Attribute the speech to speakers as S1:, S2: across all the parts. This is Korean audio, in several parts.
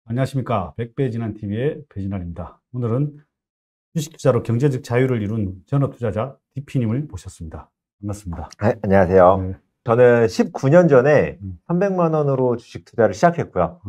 S1: 안녕하십니까. 백배진환TV의 배진환입니다. 오늘은 주식투자로 경제적 자유를 이룬 전업투자자 DP님을 모셨습니다. 반갑습니다.
S2: 네, 안녕하세요.
S1: 네.
S2: 저는 19년 전에 300만 원으로 주식 투자를 시작했고요.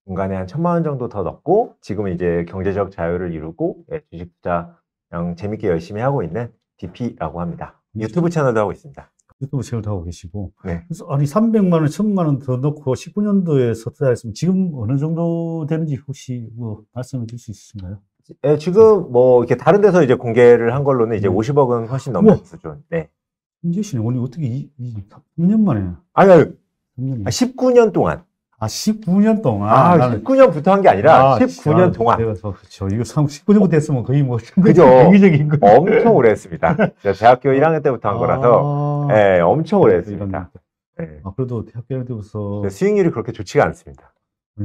S2: 중간에 한 1000만 원 정도 더 넣고 지금은 이제 경제적 자유를 이루고 주식 투자 그냥 재밌게 열심히 하고 있는 DP라고 합니다. 유튜브 채널도 하고 있습니다.
S1: 유튜브 채널도 하고 계시고.
S2: 네.
S1: 그래서 아니 300만 원, 1000만 원 더 넣고 19년도에 투자했으면 지금 어느 정도 되는지 혹시 뭐 말씀해 줄 수 있으신가요?
S2: 네, 지금 뭐 이렇게 다른 데서 이제 공개를 한 걸로는 이제 50억은 훨씬 넘는 수준. 네.
S1: 현재 오늘 어떻게 3년 만에?
S2: 아니,
S1: 3년
S2: 19년 동안.
S1: 19년 동안.
S2: 19년부터 한 게 아니라 19년 동안.
S1: 그래서 그렇죠. 이거 19년부터 했으면 거의 뭐
S2: 그죠.
S1: 경제적인 거.
S2: 엄청 오래 했습니다. 제가 대학교 1학년 때부터 한 거라서 네, 엄청 오래 했습니다.
S1: 네. 그래도 대학교 1학년 때부터
S2: 수익률이 그렇게 좋지가 않습니다.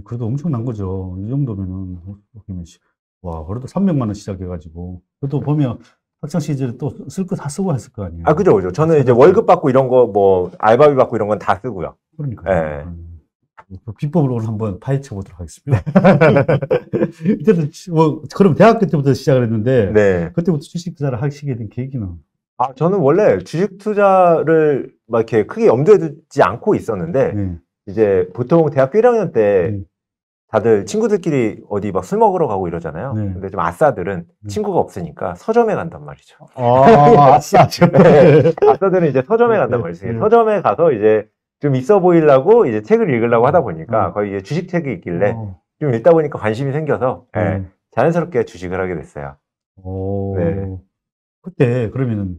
S1: 그래도 엄청난 거죠. 이 정도면은 와, 그래도 300만 원 시작해가지고 그래도 보면 학창 시절에 또 쓸 거 다 쓰고 했을 거 아니에요.
S2: 그죠, 그죠. 저는 이제 월급 받고 이런 거 뭐 알바비 받고 이런 건 다 쓰고요.
S1: 그러니까. 비법을 오늘 한번 파헤쳐 보도록 하겠습니다. 이때는 그럼 대학교 때부터 시작을 했는데,
S2: 네.
S1: 그때부터 주식 투자를 하시게 된 계기는?
S2: 저는 원래 주식 투자를 막 이렇게 크게 염두에 두지 않고 있었는데, 이제 보통 대학교 1학년 때 다들 친구들끼리 어디 막 술 먹으러 가고 이러잖아요. 근데 좀 아싸들은 친구가 없으니까 서점에 간단 말이죠. 아싸들은 이제 서점에 간단 말이죠. 서점에 가서 이제 좀 있어 보이려고 이제 책을 읽으려고 하다 보니까 거의 이제 주식책이 있길래 좀 읽다 보니까 관심이 생겨서 자연스럽게 주식을 하게 됐어요.
S1: 네. 그때 그러면은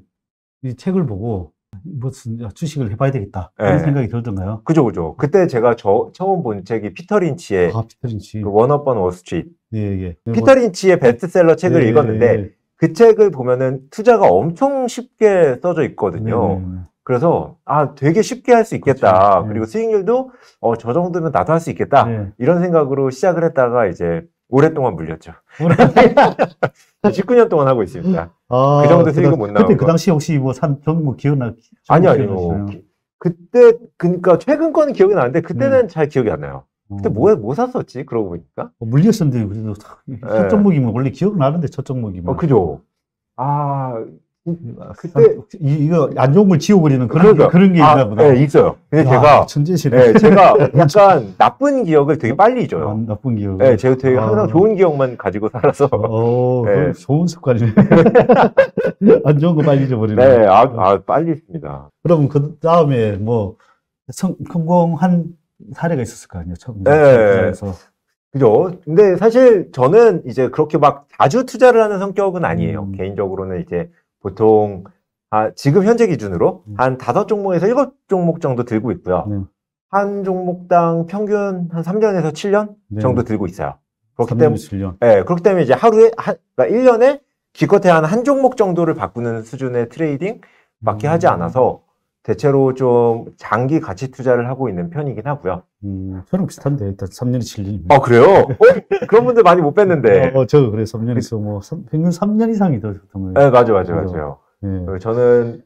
S1: 이 책을 보고 무슨 주식을 해봐야 되겠다 그런 생각이 들던가요?
S2: 그죠, 그죠. 그때 제가 처음 본 책이 피터 린치의
S1: 피터 린치.
S2: 원 업 온 월스트리트.
S1: 예.
S2: 피터 린치의 베스트셀러 책을 읽었는데 그 책을 보면은 투자가 엄청 쉽게 써져 있거든요. 그래서 되게 쉽게 할 수 있겠다. 그리고 수익률도 저 정도면 나도 할 수 있겠다. 이런 생각으로 시작을 했다가 이제 오랫동안 물렸죠. 19년 동안 하고 있습니다. 그 정도 수익은 못 나오고.
S1: 그때 그 당시 혹시 뭐 산 종목 기억나?
S2: 아니요. 그때 그러니까 최근 거는 기억이 나는데 그때는 잘 기억이 안 나요. 그때 뭐 샀었지? 그러고 보니까.
S1: 물렸었는데 그래도 첫 종목이면 원래 기억나는데 첫 종목이면.
S2: 그죠. 그때
S1: 이거 안 좋은 걸 지워버리는 그런 게 있나 보다.
S2: 네, 있어요. 근데
S1: 천재시네.
S2: 제가 약간 나쁜 기억을 되게 빨리 잊어요.
S1: 나쁜 기억.
S2: 네, 제가 되게 항상 좋은 기억만 가지고 살아서.
S1: 좋은 습관이네. 안 좋은 거 빨리 잊어버리네.
S2: 네, 빨리 있습니다.
S1: 그럼 그 다음에 뭐 성공한 사례가 있었을 거 아니에요?
S2: 네. 그죠. 근데 사실 저는 이제 그렇게 막 자주 투자를 하는 성격은 아니에요. 개인적으로는 이제 보통 지금 현재 기준으로 한 5종목에서 7종목 정도 들고 있고요. 한 종목당 평균 한 3년에서 7년 정도 들고 있어요. 그렇기 때문에 7년. 네, 그렇기 때문에 이제 그러니까 1년에 기껏해 한 종목 정도를 바꾸는 수준의 트레이딩 밖에 하지 않아서 대체로 좀 장기 가치 투자를 하고 있는 편이긴 하고요.
S1: 저랑 비슷한데, 일단 3년에 7년입니다.
S2: 그래요? 그런 분들 많이 못 뵀는데.
S1: 저 그래, 3년에서 뭐, 평균 3년 이상이 더.
S2: 네, 맞아요. 네. 저는.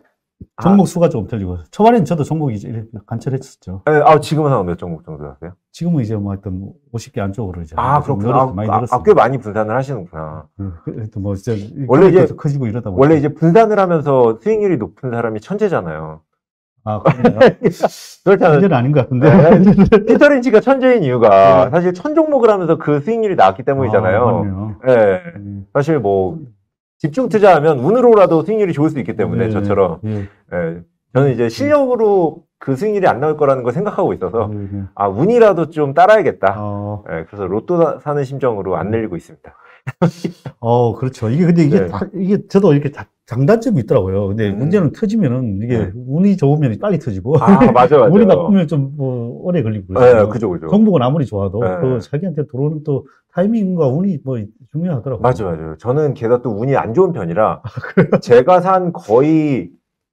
S1: 종목 수가 좀 틀리고. 초반에는 저도 종목이 관철했었죠.
S2: 네, 지금은 한 몇 종목 정도 하세요?
S1: 지금은 이제 뭐 하여튼 50개 안쪽으로 이제.
S2: 그렇구나.
S1: 많이 늘었어요.
S2: 꽤 많이 분산을 하시는구나.
S1: 뭐, 진짜.
S2: 원래 이제.
S1: 커지고 이러다 보니까.
S2: 원래 이제 분산을 하면서 수익률이 높은 사람이 천재잖아요.
S1: 그렇네요.
S2: 그렇지 않아요?
S1: 천재는 아닌 것 같은데.
S2: 피터 린치가 천재인 이유가 사실 1000종목을 하면서 그 수익률이 나왔기 때문이잖아요. 네. 사실 뭐 집중 투자하면 운으로라도 수익률이 좋을 수 있기 때문에 저처럼. 저는 이제 실력으로 그 수익률이 안 나올 거라는 걸 생각하고 있어서 운이라도 좀 따라야겠다. 그래서 로또 사는 심정으로 안 늘리고 있습니다.
S1: 그렇죠. 근데 이게 저도 이렇게 장단점이 있더라고요. 근데 문제는 터지면은 이게 운이 좋으면 빨리 터지고.
S2: 맞아요.
S1: 운이 나쁘면 좀 오래 걸리고. 그래요.
S2: 그죠.
S1: 종목은 아무리 좋아도 그 자기한테 들어오는 또 타이밍과 운이 뭐 중요하더라고요.
S2: 맞아요. 저는 게다가 또 운이 안 좋은 편이라 제가 산 거의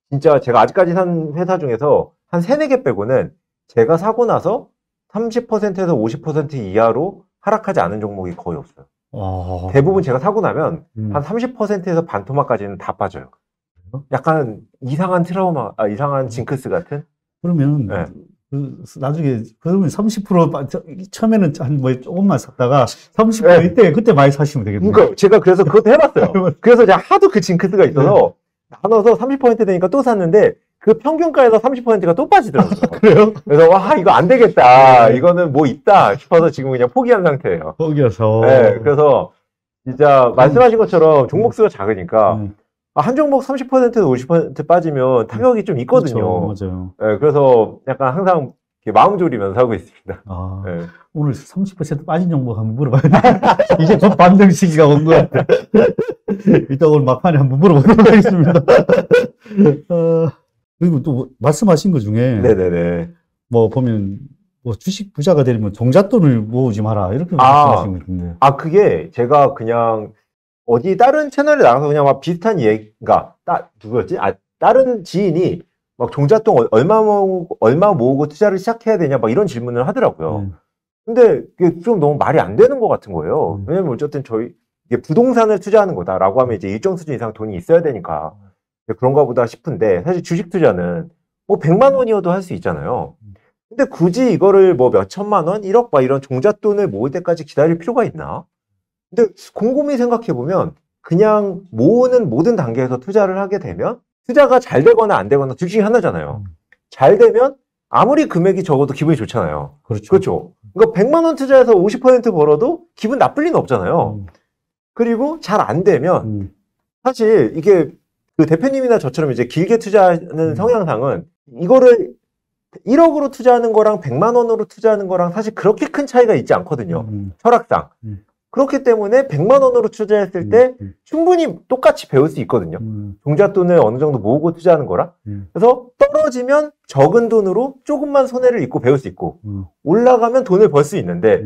S2: 진짜 제가 아직까지 산 회사 중에서 한 3-4개 빼고는 제가 사고 나서 30%에서 50% 이하로 하락하지 않은 종목이 거의 없어요. 대부분 제가 사고 나면 한 30%에서 반토막까지는 다 빠져요. 약간 이상한 트라우마, 이상한 징크스 같은?
S1: 그러면 나중에 그러면 30% 처음에는 한 뭐 조금만 샀다가 30%
S2: 네.
S1: 이때 그때 많이 사시면 되겠네요.
S2: 그러니까 제가 그래서 그것도 해봤어요. 그래서 제가 하도 그 징크스가 있어서 나눠서 30% 되니까 또 샀는데 그 평균가에서 30%가 또 빠지더라고요.
S1: 그래요?
S2: 그래서 와 이거 안 되겠다. 이거는 뭐 있다 싶어서 지금 그냥 포기한 상태예요.
S1: 거기여서.
S2: 네, 그래서 진짜 말씀하신 것처럼 종목 수가 작으니까 한 종목 30%에서 50% 빠지면 타격이 좀 있거든요.
S1: 그렇죠. 맞아요.
S2: 네, 그래서 약간 항상 이렇게 마음 졸이면서 하고 있습니다.
S1: 아,
S2: 네.
S1: 오늘 30% 빠진 종목 한번 물어봐야 돼. 이제 곧 반등 시기가 온 것 같아. 일단 오늘 막판에 한번 물어보도록 하겠습니다. 그리고 또 말씀하신 것 중에
S2: 네네네.
S1: 뭐 보면 뭐 주식 부자가 되려면 종잣돈을 모으지 마라 이렇게 말씀하신 것 같은데.
S2: 그게 제가 그냥 어디 다른 채널에 나가서 그냥 막 비슷한 얘기가 누구였지? 다른 지인이 막 종잣돈 얼마 모으고 투자를 시작해야 되냐 막 이런 질문을 하더라고요. 근데 그게 좀 너무 말이 안 되는 것 같은 거예요. 왜냐면 어쨌든 이게 부동산을 투자하는 거다라고 하면 이제 일정 수준 이상 돈이 있어야 되니까 그런가 보다 싶은데 사실 주식 투자는 뭐 100만 원이어도 할 수 있잖아요. 근데 굳이 이거를 뭐 몇 천만 원, 1억 막 이런 종잣돈을 모을 때까지 기다릴 필요가 있나? 근데 곰곰이 생각해보면 그냥 모으는 모든 단계에서 투자를 하게 되면 투자가 잘 되거나 안 되거나 둘 중에 하나잖아요. 잘 되면 아무리 금액이 적어도 기분이 좋잖아요.
S1: 그렇죠.
S2: 그렇죠. 그러니까 100만 원 투자해서 50% 벌어도 기분 나쁠 리는 없잖아요. 그리고 잘 안 되면 사실 이게 그 대표님이나 저처럼 이제 길게 투자하는 성향상은 이거를 1억으로 투자하는 거랑 100만 원으로 투자하는 거랑 사실 그렇게 큰 차이가 있지 않거든요. 철학상. 그렇기 때문에 100만 원으로 투자했을 때 충분히 똑같이 배울 수 있거든요. 종잣돈을 어느 정도 모으고 투자하는 거라. 그래서 떨어지면 적은 돈으로 조금만 손해를 입고 배울 수 있고 올라가면 돈을 벌 수 있는데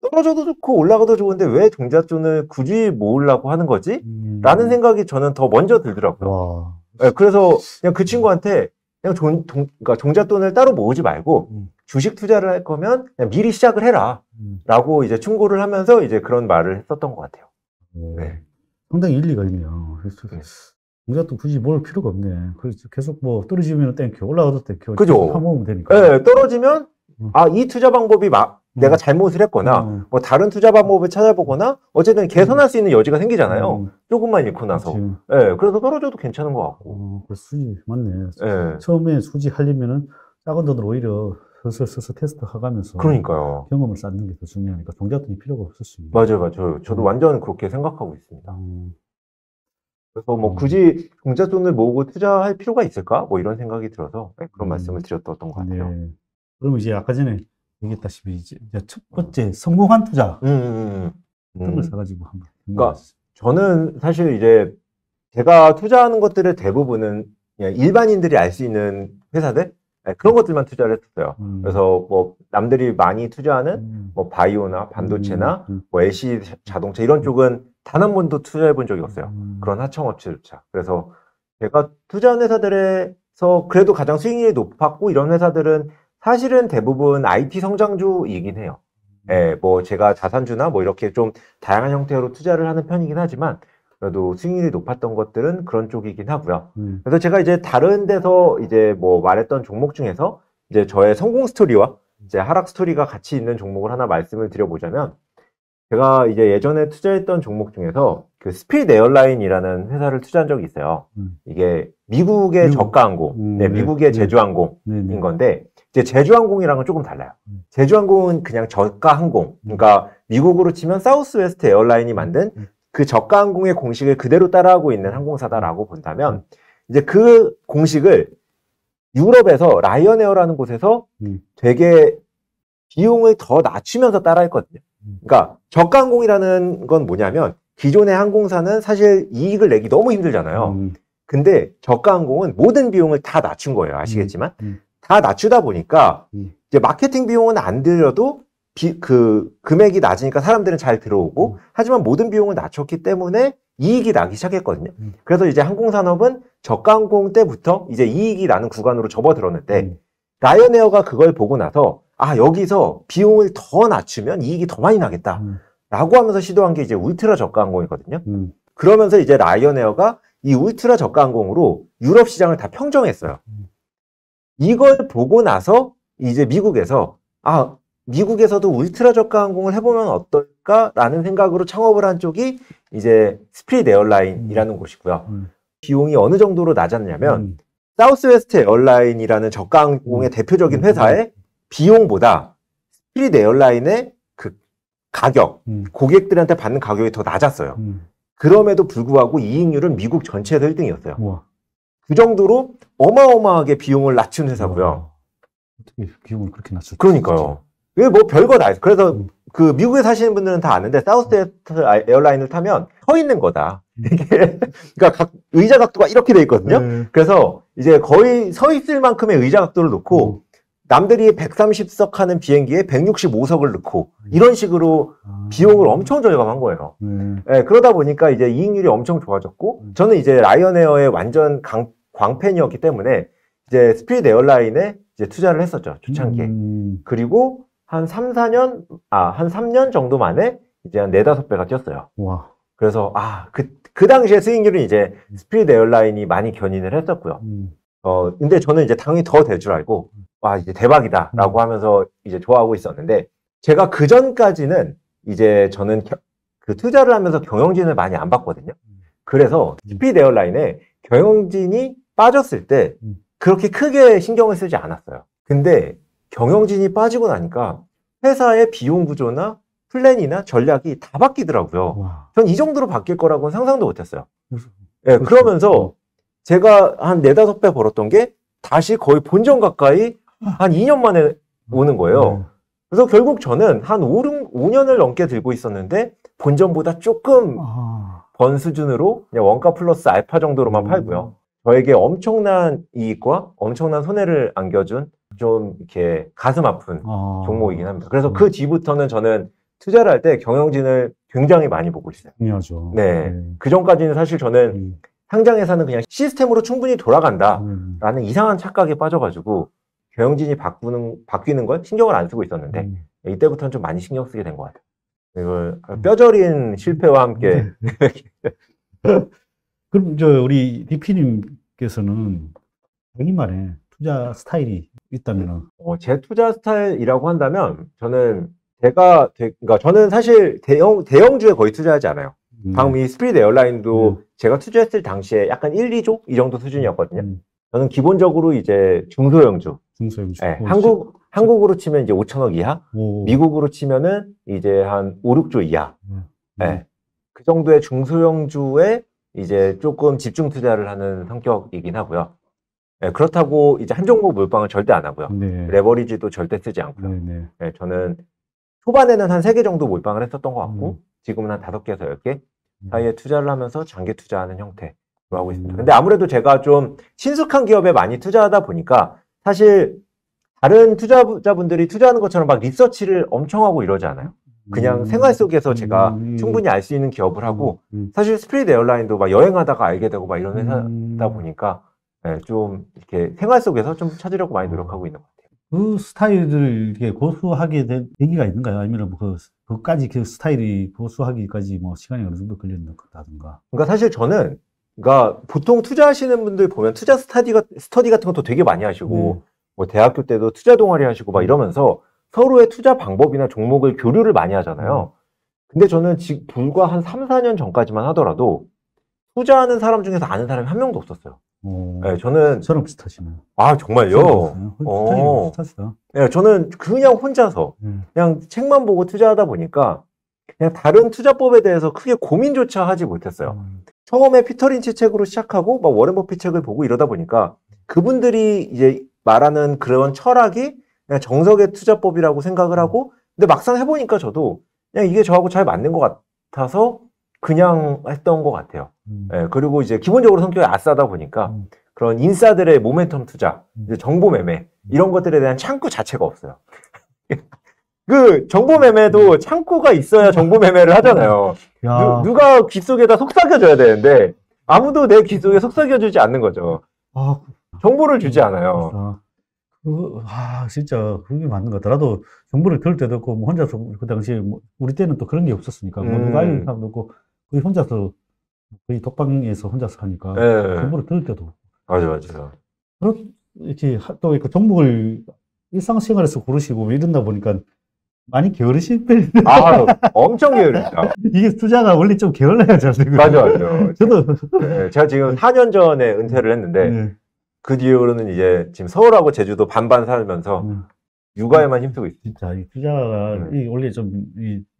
S2: 떨어져도 좋고 올라가도 좋은데 왜 종잣돈을 굳이 모으려고 하는 거지? 라는 생각이 저는 더 먼저 들더라고요. 네, 그래서 그냥 그 친구한테 그냥 그러니까 종잣돈을 따로 모으지 말고 주식 투자를 할 거면 그냥 미리 시작을 해라. 라고 이제 충고를 하면서 이제 그런 말을 했었던 것 같아요. 네.
S1: 상당히 일리가 있네요. 종잣돈 굳이 모을 필요가 없네. 그래서 계속 뭐 떨어지면 땡큐, 올라가도 땡큐.
S2: 그죠.
S1: 모으면 되니까.
S2: 네, 떨어지면 이 투자 방법이 내가 잘못을 했거나 뭐 다른 투자 방법을 찾아보거나 어쨌든 개선할 수 있는 여지가 생기잖아요. 조금만 잃고 나서. 네, 그래서 떨어져도 괜찮은 것 같고.
S1: 수지 맞네.
S2: 네.
S1: 처음에 수지 하려면은 작은 돈으로 오히려 서서 테스트 해가면서
S2: 그러니까요.
S1: 경험을 쌓는 게 더 중요하니까 종잣돈이 필요가 없었습니다.
S2: 맞아요. 저도 완전 그렇게 생각하고 있습니다. 그래서 뭐 굳이 종잣돈을 모으고 투자할 필요가 있을까? 뭐 이런 생각이 들어서 그런 말씀을 드렸던 것 같아요.
S1: 네. 그러면 이제 아까 전에 얘기했다시피 이제 첫 번째 성공한 투자 어떤 걸 사가지고 한번.
S2: 그러니까 저는 사실 이제 제가 투자하는 것들의 대부분은 그냥 일반인들이 알 수 있는 회사들 그런 것들만 투자를 했었어요. 그래서 뭐 남들이 많이 투자하는 뭐 바이오나 반도체나 뭐 LCD 자동차 이런 쪽은 단 한 번도 투자해 본 적이 없어요. 그런 하청업체조차. 그래서 제가 투자한 회사들에서 그래도 가장 수익률이 높았고 이런 회사들은 사실은 대부분 IT 성장주이긴 해요. 예, 뭐 제가 자산주나 뭐 이렇게 좀 다양한 형태로 투자를 하는 편이긴 하지만 그래도 수익률이 높았던 것들은 그런 쪽이긴 하고요. 그래서 제가 이제 다른 데서 이제 뭐 말했던 종목 중에서 이제 저의 성공 스토리와 이제 하락 스토리가 같이 있는 종목을 하나 말씀을 드려보자면 제가 이제 예전에 투자했던 종목 중에서 그 스피릿 에어라인이라는 회사를 투자한 적이 있어요. 이게 미국의 저가항공, 미국의 제주항공인 건데 이제 제주항공이랑은 조금 달라요. 제주항공은 그냥 저가항공, 그러니까 미국으로 치면 사우스웨스트 에어라인이 만든 그 저가항공의 공식을 그대로 따라하고 있는 항공사다라고 본다면 이제 그 공식을 유럽에서 라이언에어라는 곳에서 되게 비용을 더 낮추면서 따라했거든요. 그러니까 저가항공이라는 건 뭐냐면 기존의 항공사는 사실 이익을 내기 너무 힘들잖아요. 근데 저가항공은 모든 비용을 다 낮춘 거예요. 아시겠지만 다 낮추다 보니까 이제 마케팅 비용은 안 들여도 그 금액이 낮으니까 사람들은 잘 들어오고 하지만 모든 비용을 낮췄기 때문에 이익이 나기 시작했거든요. 그래서 이제 항공산업은 저가항공 때부터 이제 이익이 나는 구간으로 접어들었는데 라이언에어가 그걸 보고 나서 여기서 비용을 더 낮추면 이익이 더 많이 나겠다 라고 하면서 시도한 게 이제 울트라 저가항공이거든요. 그러면서 이제 라이언에어가 이 울트라 저가항공으로 유럽 시장을 다 평정했어요. 이걸 보고 나서 이제 미국에서 미국에서도 울트라 저가 항공을 해보면 어떨까라는 생각으로 창업을 한 쪽이 이제 스피릿 에어라인이라는 곳이고요. 비용이 어느 정도로 낮았냐면 사우스웨스트 에어라인이라는 저가 항공의 대표적인 회사의 비용보다 스피릿 에어라인의 그 가격, 고객들한테 받는 가격이 더 낮았어요. 그럼에도 불구하고 이익률은 미국 전체에서 1등이었어요.
S1: 우와.
S2: 그 정도로 어마어마하게 비용을 낮춘 회사고요.
S1: 어떻게 비용을 그렇게 낮췄지?
S2: 그러니까요. 이게 뭐 별거 다 있어요. 그래서 그 미국에 사시는 분들은 다 아는데 사우스웨스트 에어라인을 타면 서 있는 거다. 이게 그러니까 의자 각도가 이렇게 돼 있거든요. 그래서 이제 거의 서 있을 만큼의 의자 각도를 놓고 남들이 130석 하는 비행기에 165석을 넣고 이런 식으로 비용을 엄청 절감한 거예요. 네, 그러다 보니까 이제 이익률이 엄청 좋아졌고 저는 이제 라이언에어의 완전 광팬이었기 때문에 이제 스피릿 에어라인에 이제 투자를 했었죠. 초창기에. 그리고 한 3년 정도 만에 이제 한 4-5배가 뛰었어요.
S1: 와.
S2: 그래서 그 당시에 수익률은 이제 스피릿 에어라인이 많이 견인을 했었고요. 근데 저는 이제 당연히 더 될 줄 알고 와 이제 대박이다라고 하면서 이제 좋아하고 있었는데 제가 그 전까지는 이제 저는 그 투자를 하면서 경영진을 많이 안 봤거든요. 그래서 스피릿 에어라인에 경영진이 빠졌을 때 그렇게 크게 신경을 쓰지 않았어요. 근데 경영진이 빠지고 나니까 회사의 비용 구조나 플랜이나 전략이 다 바뀌더라고요. 전 이 정도로 바뀔 거라고는 상상도 못했어요. 네, 그러면서 제가 한 4-5배 벌었던 게 다시 거의 본전 가까이 한 2년 만에 오는 거예요. 그래서 결국 저는 한 5년을 넘게 들고 있었는데 본전보다 조금 번 수준으로 그냥 원가 플러스 알파 정도로만 팔고요. 저에게 엄청난 이익과 엄청난 손해를 안겨준 좀 이렇게 가슴 아픈 종목이긴 합니다. 그래서 그 뒤부터는 저는 투자를 할 때 경영진을 굉장히 많이 보고 있어요.
S1: 중요하죠.
S2: 네. 그 전까지는 사실 저는 상장회사는 그냥 시스템으로 충분히 돌아간다라는 이상한 착각에 빠져가지고 경영진이 바뀌는 걸 신경을 안 쓰고 있었는데 이때부터는 좀 많이 신경 쓰게 된 것 같아요. 이걸 뼈저린 실패와 함께.
S1: 그럼 우리 DP님께서는 자기만의 투자 스타일이 있다면은
S2: 제 투자 스타일이라고 한다면 저는 그러니까 저는 사실 대형주에 거의 투자하지 않아요. 방금 이 스피릿 에어라인도 제가 투자했을 당시에 약간 1-2조 이 정도 수준이었거든요. 저는 기본적으로 이제 중소형주. 네, 한국으로 치면 이제 5천억 이하, 미국으로 치면은 이제 한 5-6조 이하. 네, 그 정도의 중소형주에 이제 조금 집중 투자를 하는 성격이긴 하고요. 네, 그렇다고 이제 한 종목 몰빵을 절대 안 하고요. 레버리지도 절대 쓰지 않고요. 네, 저는 초반에는 한 3개 정도 몰빵을 했었던 것 같고 지금은 한 5개에서 10개 사이에 투자를 하면서 장기 투자하는 형태로 하고 있습니다. 근데 아무래도 제가 좀 친숙한 기업에 많이 투자하다 보니까 사실 다른 투자자분들이 투자하는 것처럼 막 리서치를 엄청 하고 이러지 않아요. 그냥 생활 속에서 제가 충분히 알 수 있는 기업을 하고 사실 스피릿 에어라인도 막 여행하다가 알게 되고 막 이런 회사다 보니까 네, 좀 이렇게 생활 속에서 좀 찾으려고 많이 노력하고 있는 것 같아요.
S1: 그 스타일을 이렇게 고수하게 된 계기가 있는가요? 아니면 뭐 그까지 그 스타일이 고수하기까지 뭐 시간이 어느 정도 걸렸다든가?
S2: 그러니까 사실 저는 그러니까 보통 투자하시는 분들 보면 투자 스터디 같은 것도 되게 많이 하시고 뭐 대학교 때도 투자 동아리 하시고 막 이러면서 서로의 투자 방법이나 종목을 교류를 많이 하잖아요. 근데 저는 지금 불과 한 3-4년 전까지만 하더라도 투자하는 사람 중에서 아는 사람이 한 명도 없었어요. 네, 저는
S1: 저랑 비슷하시네요.
S2: 정말요?
S1: 비슷하시다.
S2: 네, 저는 그냥 혼자서 그냥 책만 보고 투자하다 보니까 그냥 다른 투자법에 대해서 크게 고민조차 하지 못했어요. 처음에 피터 린치 책으로 시작하고 막 워렌 버핏 책을 보고 이러다 보니까 그분들이 이제 말하는 그런 철학이 그냥 정석의 투자법이라고 생각을 하고 근데 막상 해보니까 저도 그냥 이게 저하고 잘 맞는 것 같아서 그냥 했던 것 같아요. 네, 그리고 이제 기본적으로 성격이 아싸다 보니까 그런 인싸들의 모멘텀 투자, 이제 정보 매매 이런 것들에 대한 창구 자체가 없어요. 그 정보 매매도 창구가 있어야 정보 매매를 하잖아요. 누가 귀 속에다 속삭여줘야 되는데 아무도 내 귀 속에 속삭여주지 않는 거죠. 정보를 주지 않아요.
S1: 진짜 그게 맞는 것 같아. 나도 정보를 들을 때도 없고 뭐 혼자서 그 당시에 뭐 우리 때는 또 그런 게 없었으니까 뭐 누가 알는 사람도 없고 거의 혼자서 거의 독방에서 혼자서 하니까 정보를 들을 때도
S2: 맞아요.
S1: 이렇게 또 그 종목을 일상생활에서 고르시고 이런다 보니까 많이 게으르신 편인데
S2: 아, 엄청 게으릅니다.
S1: 이게 투자가 원래 좀 게을러야 잘 되거든요.
S2: 맞아요.
S1: 저도
S2: 네, 제가 지금 4년 전에 은퇴를 했는데
S1: 네.
S2: 그 뒤로는 이제 지금 서울하고 제주도 반반 살면서 육아에만 힘쓰고 있어요.
S1: 진짜 이 투자가 이 원래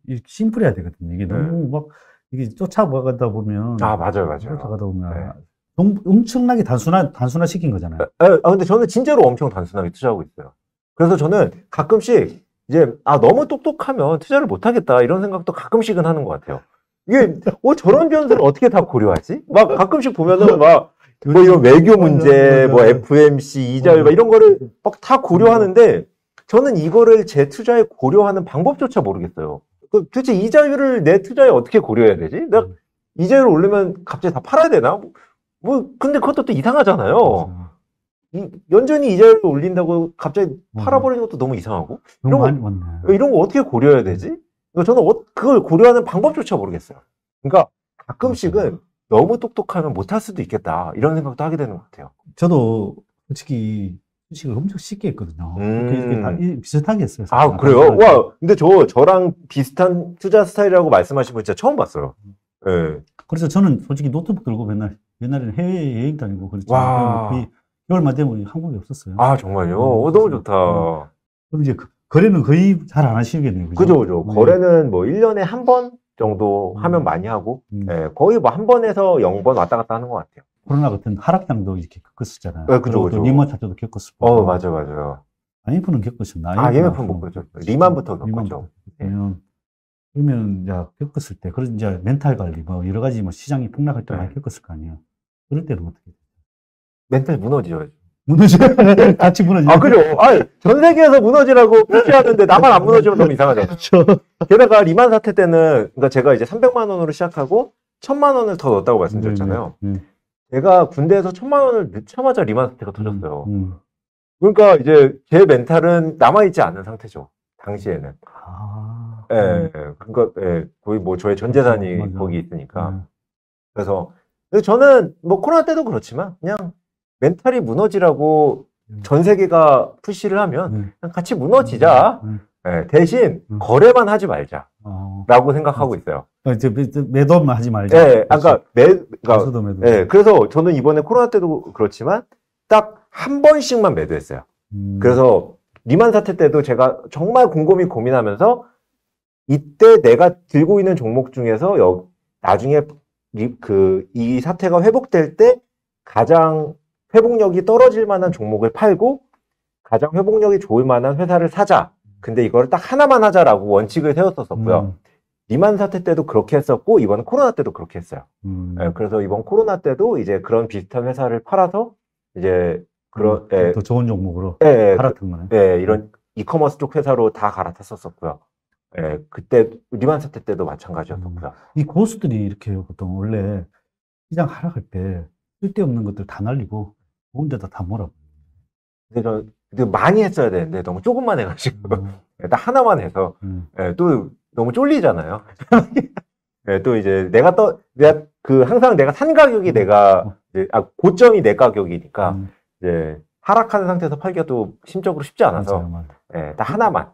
S1: 이 심플해야 되거든요. 이게 너무 막 이게 쫓아가다 보면
S2: 아, 맞아요.
S1: 쫓아가다 보면
S2: 네.
S1: 너무 엄청나게 단순화시킨 거잖아요.
S2: 근데 저는 진짜로 엄청 단순하게 투자하고 있어요. 그래서 저는 가끔씩 이제 너무 똑똑하면 투자를 못 하겠다 이런 생각도 가끔씩은 하는 것 같아요. 이게 저런 변수를 어떻게 다 고려하지? 막 가끔씩 보면은 막 뭐 이런 외교 문제, 뭐 FMC 이자율 막 이런 거를 막 다 고려하는데 저는 이거를 제 투자에 고려하는 방법조차 모르겠어요. 도대체 이자율을 내 투자에 어떻게 고려해야 되지? 내가 이자율을 올리면 갑자기 다 팔아야 되나? 근데 그것도 또 이상하잖아요. 연전히 이자율을 올린다고 갑자기 팔아버리는 것도 너무 이상하고.
S1: 너무 많이 왔네.
S2: 이런 거 어떻게 고려해야 되지? 저는 그걸 고려하는 방법조차 모르겠어요. 그러니까 가끔씩은 너무 똑똑하면 못할 수도 있겠다. 이런 생각도 하게 되는 것 같아요.
S1: 저도 솔직히 주식을 엄청 쉽게 했거든요. 이렇게 다 비슷하게 했어요.
S2: 아, 그래요? 와, 근데 저랑 비슷한 투자 스타일이라고 말씀하신 분 진짜 처음 봤어요. 네.
S1: 그래서 저는 솔직히 노트북 들고 옛날에는 해외 여행 다니고 그랬죠.
S2: 와.
S1: 거의 10개월만 되면 한국에 없었어요.
S2: 아, 정말요? 너무 좋다.
S1: 그럼 이제 거래는 거의 잘 안 하시겠네요.
S2: 그죠. 거래는 뭐 1년에 한 번 정도 하면 많이 하고, 거의 뭐 한 번에서 0번 왔다 갔다 하는 것 같아요.
S1: 코로나 같은 하락장도 이렇게 겪었었잖아요.
S2: 네, 그죠.
S1: 리먼 차트도 겪었을 거고.
S2: 맞아요.
S1: IMF는 겪으셨나?
S2: IMF는 못 겪었죠. 리만부터 겪었죠.
S1: 그러면 이제 겪었을 때, 그런 이제 멘탈 관리, 뭐 여러 가지 뭐 시장이 폭락할 때 많이 겪었을 거 아니에요. 그럴 때는 어떻게?
S2: 멘탈 무너져요.
S1: 같이 무너지죠.
S2: 아, 그죠. 전 세계에서 무너지라고 표시하는데 나만 안 무너지면 너무 이상하잖아요.
S1: 그렇죠.
S2: 게다가 리만 사태 때는, 그러니까 제가 이제 300만 원으로 시작하고 1000만 원을 더 넣었다고 말씀드렸잖아요. 제가 군대에서 1000만 원을 넣자마자 리만 사태가 터졌어요. 그러니까 이제 제 멘탈은 남아있지 않은 상태죠. 당시에는. 그러니까, 거의 뭐 저의 전 재산이 거기 있으니까. 그래서 저는 뭐 코로나 때도 그렇지만 그냥 멘탈이 무너지라고 전 세계가 푸시를 하면 그냥 같이 무너지자. 대신 거래만 하지 말자라고 생각하고 있어요.
S1: 매도만 하지 말자.
S2: 그러니까 그래서 저는 이번에 코로나 때도 그렇지만 딱 한 번씩만 매도했어요. 그래서 리만 사태 때도 제가 정말 곰곰이 고민하면서 이때 내가 들고 있는 종목 중에서 나중에 이 사태가 회복될 때 가장 회복력이 떨어질 만한 종목을 팔고 가장 회복력이 좋을 만한 회사를 사자. 근데 이거를 딱 하나만 하자라고 원칙을 세웠었고요. 리만 사태 때도 그렇게 했었고 이번 코로나 때도 그렇게 했어요. 그래서 이번 코로나 때도 이제 그런 비슷한 회사를 팔아서 이제
S1: 더 좋은 종목으로 갈아탄 거네.
S2: 이런 이커머스 쪽 회사로 다 갈아탔었고요. 그때 리만 사태 때도 마찬가지였었고요.
S1: 이 고수들이 이렇게 보통 원래 시장 하락할 때 쓸데없는 것들 다 날리고 좋은 데다 다 몰아버려요.
S2: 근데 저 많이 했어야 되는데 너무 조금만 해가지고 딱 하나만 해서 또 너무 쫄리잖아요. 또 이제 항상 내가 산 가격이 고점이 내 가격이니까 이제 하락하는 상태에서 팔기가 또 심적으로 쉽지 않아서 맞아요. 딱 하나만.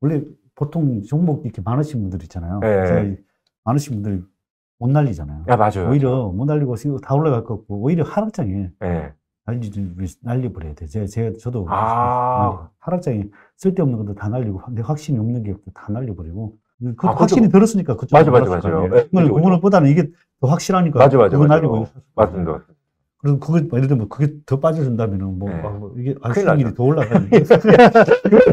S1: 원래 보통 종목 이렇게 많으신 분들 있잖아요. 많으신 분들이 못 날리잖아요.
S2: 맞아요.
S1: 오히려 못 날리고 다 올라갈 것 같고 오히려 하락장에 날려버려야 돼. 저도 하락장에 쓸데없는 것도 다 날리고 내 확신이 없는 게 다 날려버리고 확신이 들었으니까 그쪽
S2: 맞아요.
S1: 그거보다는 이게 더 확실하니까
S2: 맞아요.
S1: 그거 날리고
S2: 맞습니다.
S1: 그래서 예를 들면 그게 더 빠져준다면은 이게 수익률이 더 올라가요.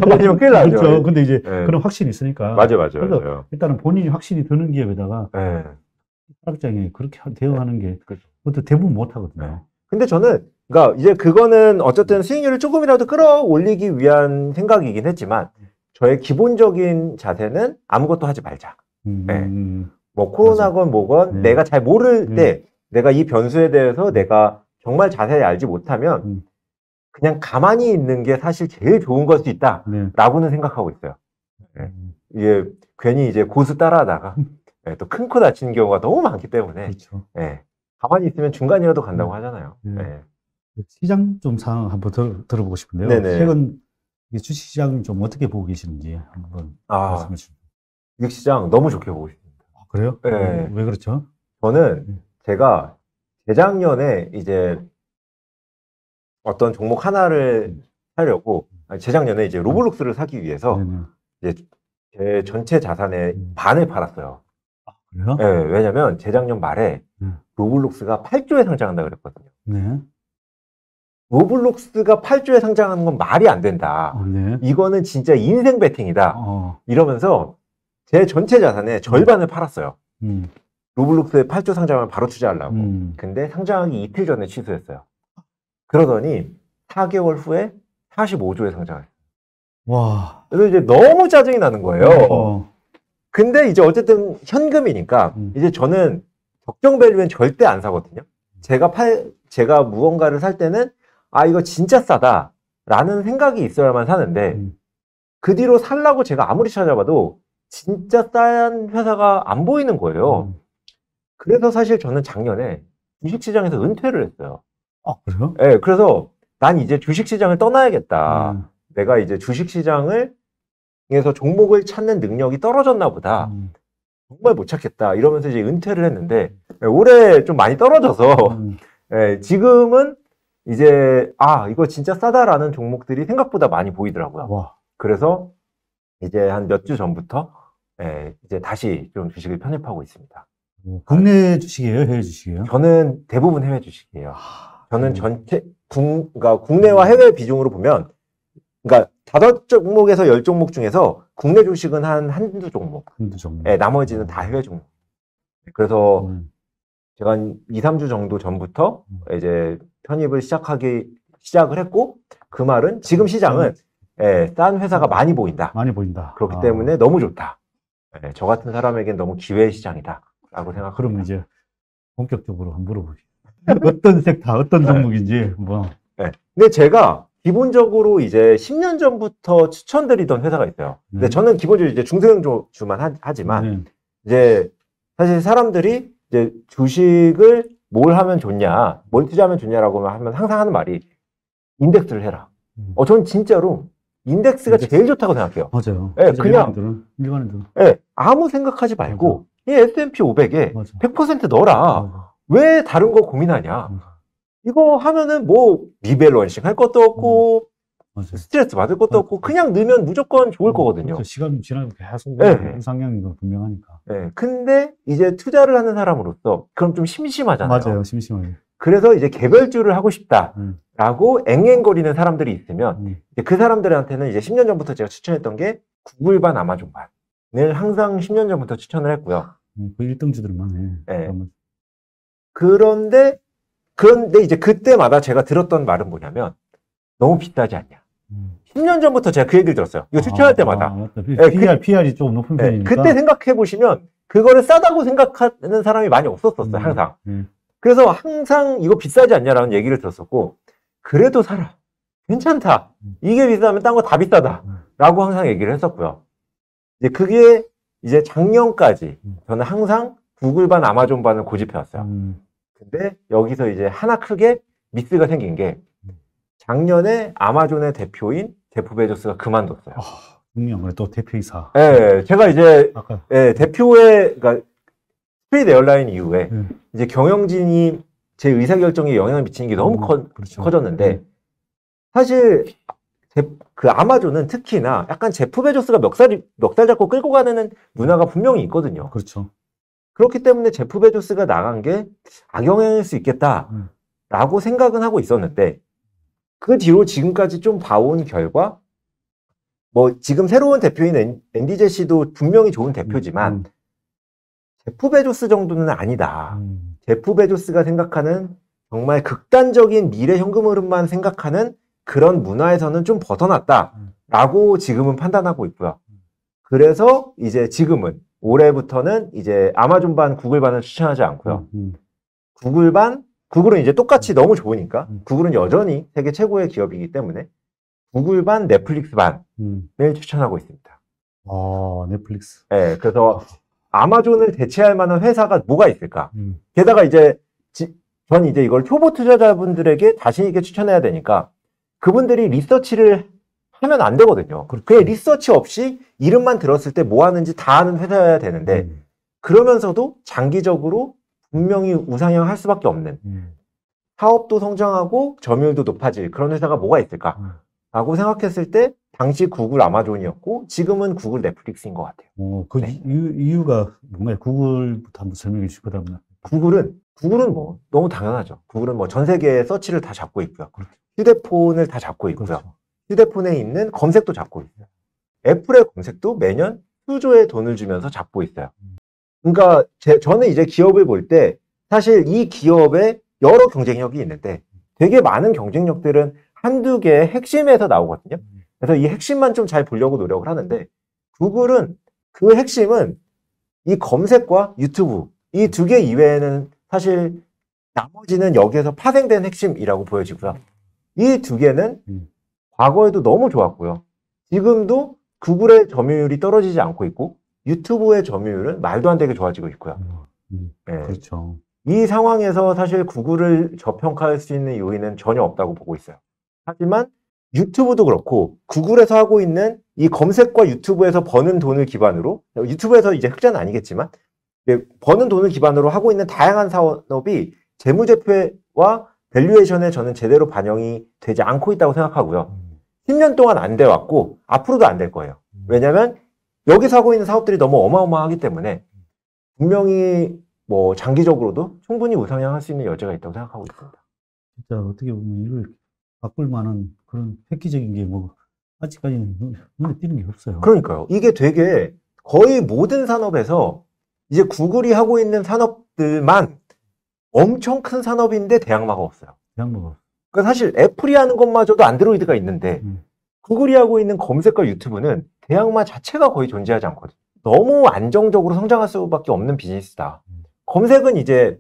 S2: 빠지면 큰일 나죠.
S1: 그렇죠. 근데 이제 그런 확신이 있으니까.
S2: 맞아요.
S1: 일단은 본인이 확신이 드는 기업에다가 하락장에 그렇게 대응하는 게 그것도 대부분 못 하거든요.
S2: 근데 저는 그러니까 이제 그거는 어쨌든 수익률을 조금이라도 끌어올리기 위한 생각이긴 했지만 저의 기본적인 자세는 아무것도 하지 말자. 뭐 코로나건 뭐건 내가 잘 모를 때 내가 이 변수에 대해서 내가 정말 자세히 알지 못하면 그냥 가만히 있는 게 사실 제일 좋은 걸 수 있다라고는 생각하고 있어요. 이게 괜히 이제 고수 따라하다가 또 큰 코 다치는 경우가 너무 많기 때문에
S1: 그렇죠.
S2: 가만히 있으면 중간이라도 간다고 하잖아요.
S1: 시장 좀 상황 한번 들어보고 싶은데요.
S2: 네네.
S1: 최근 이게 주식시장 좀 어떻게 보고 계시는지 한번 말씀해 주세요.
S2: 주식시장 너무 좋게 보고 있습니다.
S1: 그래요?
S2: 네.
S1: 왜 그렇죠?
S2: 저는 제가 재작년에 이제 어떤 종목 하나를 사려고, 재작년에 이제 로블록스를 사기 위해서
S1: 네네.
S2: 이제 제 전체 자산의 반을 팔았어요.
S1: 그래요?
S2: 네, 왜냐면 재작년 말에 로블록스가 8조에 상장한다 그랬거든요.
S1: 네.
S2: 로블록스가 8조에 상장하는 건 말이 안 된다.
S1: 네.
S2: 이거는 진짜 인생 베팅이다. 이러면서 제 전체 자산의 절반을 팔았어요. 로블록스에 8조 상장을 바로 투자하려고. 근데 상장하기 이틀 전에 취소했어요. 그러더니 4개월 후에 45조에 상장했어요.
S1: 와.
S2: 그래서 이제 너무 짜증이 나는 거예요. 근데 이제 어쨌든 현금이니까 이제 저는 적정 밸류엔 절대 안 사거든요. 제가 무언가를 살 때는 이거 진짜 싸다 라는 생각이 있어야만 사는데 그 뒤로 살라고 제가 아무리 찾아봐도 진짜 싼 회사가 안 보이는 거예요. 그래서 사실 저는 작년에 주식시장에서 은퇴를 했어요.
S1: 그래요?
S2: 네, 그래서 난 이제 주식시장을 떠나야겠다. 내가 이제 주식시장에서 종목을 찾는 능력이 떨어졌나 보다. 정말 못 찾겠다. 이러면서 이제 은퇴를 했는데, 올해 좀 많이 떨어져서, 지금은 이제, 이거 진짜 싸다라는 종목들이 생각보다 많이 보이더라고요.
S1: 와.
S2: 그래서 이제 한 몇 주 전부터, 이제 다시 좀 주식을 편입하고 있습니다.
S1: 국내 주식이에요? 해외 주식이에요?
S2: 저는 대부분 해외 주식이에요. 저는 전체, 그러니까 국내와 해외 비중으로 보면, 그러니까 5종목에서 10종목 중에서 국내 주식은 한두 종목.
S1: 한두 종목.
S2: 나머지는 다 해외 종목. 그래서 제가 한 2, 3주 정도 전부터 이제 편입을 시작을 했고, 그 말은 지금 시장은 싼 회사가 많이 보인다.
S1: 많이 보인다.
S2: 그렇기 때문에 너무 좋다. 저 같은 사람에겐 너무 기회의 시장이다. 라고 생각합니다.
S1: 그럼 이제 본격적으로 한번 물어보시죠. 어떤 섹터, 어떤 종목인지 뭐.
S2: 근데 제가 기본적으로 이제 10년 전부터 추천드리던 회사가 있어요. 근데 저는 기본적으로 이제 중소형주만 하지만 이제 사실 사람들이 이제 주식을 뭘 하면 좋냐, 뭘 투자하면 좋냐라고 하면 항상 하는 말이 인덱스를 해라. 저는 진짜로 인덱스가 제일 좋다고 생각해요.
S1: 맞아요.
S2: 그냥
S1: 일반인들은.
S2: 아무 생각하지 말고 이 S&P 500에 100% 넣어라. 왜 다른 거 고민하냐? 이거 하면은 뭐 리밸런싱 할 것도 없고 스트레스 받을 것도 없고 그냥 넣으면 무조건 좋을 거거든요.
S1: 그렇죠. 시간 지나면 계속 상향이 분명하니까.
S2: 근데 이제 투자를 하는 사람으로서 그럼 좀 심심하잖아요.
S1: 맞아요. 심심하게.
S2: 그래서 이제 개별주를 하고 싶다라고 앵앵거리는 사람들이 있으면 이제 그 사람들한테는 이제 10년 전부터 제가 추천했던 게 구글 반 아마존 반을 항상 10년 전부터 추천을 했고요.
S1: 그 1등주들만 해.
S2: 그런데 이제 그때마다 제가 들었던 말은 뭐냐면 너무 비싸지 않냐. 10년 전부터 제가 그 얘기를 들었어요. 이거 추천할 때마다.
S1: PR이 조금 높은 편이니까.
S2: 그때 생각해 보시면 그거를 싸다고 생각하는 사람이 많이 없었어요. 항상. 그래서 항상 이거 비싸지 않냐라는 얘기를 들었었고 그래도 사라. 괜찮다. 이게 비싸면 딴 거 다 비싸다. 라고 항상 얘기를 했었고요. 이제 그게 이제 작년까지 저는 항상 구글 반 아마존 반을 고집해 왔어요. 근데 여기서 이제 하나 크게 미스가 생긴 게 작년에 아마존의 대표인 제프 베조스가 그만뒀어요.
S1: 분명 또 대표이사.
S2: 제가 이제 그러니까 스피릿 에어라인 이후에 이제 경영진이 제 의사결정에 영향을 미치는 게 너무 커졌는데 사실 그 아마존은 특히나 약간 제프 베조스가 멱살 잡고 끌고 가는 문화가 분명히 있거든요.
S1: 그렇죠.
S2: 그렇기 때문에 제프 베조스가 나간 게 악영향일 수 있겠다라고 생각은 하고 있었는데 그 뒤로 지금까지 좀 봐온 결과 뭐 지금 새로운 대표인 앤디 제시도 분명히 좋은 대표지만 제프 베조스 정도는 아니다. 제프 베조스가 생각하는 정말 극단적인 미래 현금 흐름만 생각하는 그런 문화에서는 좀 벗어났다라고 지금은 판단하고 있고요. 그래서 이제 지금은 올해부터는 이제 아마존 반, 구글 반을 추천하지 않고요. 구글은 이제 똑같이 너무 좋으니까 구글은 여전히 세계 최고의 기업이기 때문에 구글 반, 넷플릭스 반을 추천하고 있습니다.
S1: 넷플릭스.
S2: 그래서 아마존을 대체할 만한 회사가 뭐가 있을까? 게다가 이제 전 이제 이걸 초보 투자자분들에게 자신 있게 추천해야 되니까 그분들이 리서치를 하면 안 되거든요.
S1: 그렇죠.
S2: 그냥 리서치 없이 이름만 들었을 때 뭐 하는지 다 아는 회사여야 되는데 그러면서도 장기적으로 분명히 우상향할 수밖에 없는 사업도 성장하고 점유율도 높아질 그런 회사가 뭐가 있을까라고 생각했을 때 당시 구글 아마존이었고 지금은 구글 넷플릭스인 것 같아요.
S1: 그
S2: 네.
S1: 이유가 뭔가요? 구글부터 한번 설명해 주시고 그다음에
S2: 구글은 뭐 너무 당연하죠. 구글은 뭐 전 세계의 서치를 다 잡고 있고요.
S1: 그렇죠.
S2: 휴대폰을 다 잡고 있고요.
S1: 그렇죠.
S2: 휴대폰에 있는 검색도 잡고 있어요. 애플의 검색도 매년 수조의 돈을 주면서 잡고 있어요. 그러니까 저는 이제 기업을 볼 때 사실 이 기업에 여러 경쟁력이 있는데 되게 많은 경쟁력들은 한두 개의 핵심에서 나오거든요. 그래서 이 핵심만 좀 잘 보려고 노력을 하는데 구글은 그 핵심은 이 검색과 유튜브 이 두 개 이외에는 사실 나머지는 여기에서 파생된 핵심이라고 보여지고요. 이 두 개는 과거에도 너무 좋았고요. 지금도 구글의 점유율이 떨어지지 않고 있고 유튜브의 점유율은 말도 안 되게 좋아지고 있고요. 네.
S1: 그렇죠.
S2: 이 상황에서 사실 구글을 저평가할 수 있는 요인은 전혀 없다고 보고 있어요. 하지만 유튜브도 그렇고 구글에서 하고 있는 이 검색과 유튜브에서 버는 돈을 기반으로 유튜브에서 이제 흑자는 아니겠지만 버는 돈을 기반으로 하고 있는 다양한 사업이 재무제표와 밸류에이션에 저는 제대로 반영이 되지 않고 있다고 생각하고요. 10년 동안 안 돼 왔고 앞으로도 안 될 거예요. 왜냐하면 여기서 하고 있는 사업들이 너무 어마어마하기 때문에 분명히 뭐 장기적으로도 충분히 우상향할 수 있는 여지가 있다고 생각하고 있습니다.
S1: 진짜 어떻게 보면 이걸 바꿀 만한 그런 획기적인 게 뭐 아직까지는 눈에 띄는 게 없어요.
S2: 그러니까요. 이게 되게 거의 모든 산업에서 이제 구글이 하고 있는 산업들만 엄청 큰 산업인데 대항마가 없어요.
S1: 대항마가.
S2: 그러니까 사실 애플이 하는 것마저도 안드로이드가 있는데 구글이 하고 있는 검색과 유튜브는 대항마 자체가 거의 존재하지 않거든요. 너무 안정적으로 성장할 수밖에 없는 비즈니스다. 검색은 이제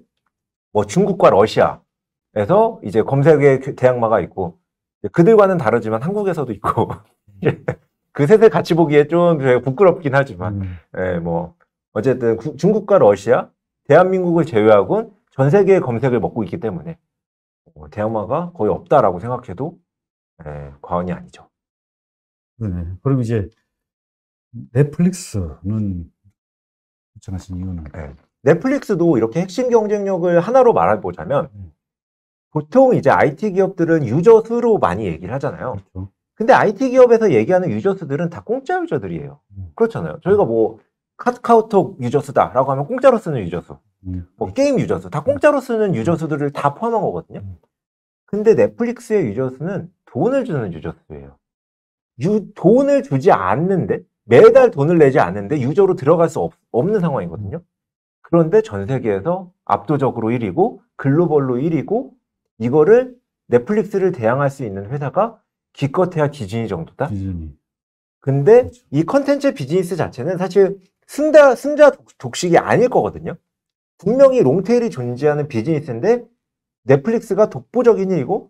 S2: 뭐 중국과 러시아에서 이제 검색의 대항마가 있고 그들과는 다르지만 한국에서도 있고 그 셋을 같이 보기에 좀 부끄럽긴 하지만 뭐 어쨌든 중국과 러시아, 대한민국을 제외하고는 전 세계의 검색을 먹고 있기 때문에 대항마가 거의 없다라고 생각해도 과언이 아니죠.
S1: 네. 그럼 이제 넷플릭스는 결정하신 이유는?
S2: 넷플릭스도 이렇게 핵심 경쟁력을 하나로 말해보자면 보통 이제 IT 기업들은 유저 수로 많이 얘기를 하잖아요.
S1: 그렇죠.
S2: 근데 IT 기업에서 얘기하는 유저 수들은 다 공짜 유저들이에요. 그렇잖아요. 저희가 뭐 카카오톡 유저 수다라고 하면 공짜로 쓰는 유저 수, 뭐 게임 유저 수, 다 공짜로 쓰는 유저 수들을 다 포함한 거거든요. 근데 넷플릭스의 유저 수는 돈을 주는 유저 수예요. 돈을 주지 않는데 매달 돈을 내지 않는데 유저로 들어갈 수 없는 상황이거든요. 그런데 전 세계에서 압도적으로 1위고 글로벌로 1위고 이거를 넷플릭스를 대항할 수 있는 회사가 기껏해야 디즈니 정도다.
S1: 디즈니.
S2: 근데
S1: 그렇죠.
S2: 이 컨텐츠 비즈니스 자체는 사실 승자 독식이 아닐 거거든요. 분명히 롱테일이 존재하는 비즈니스인데 넷플릭스가 독보적인 1위고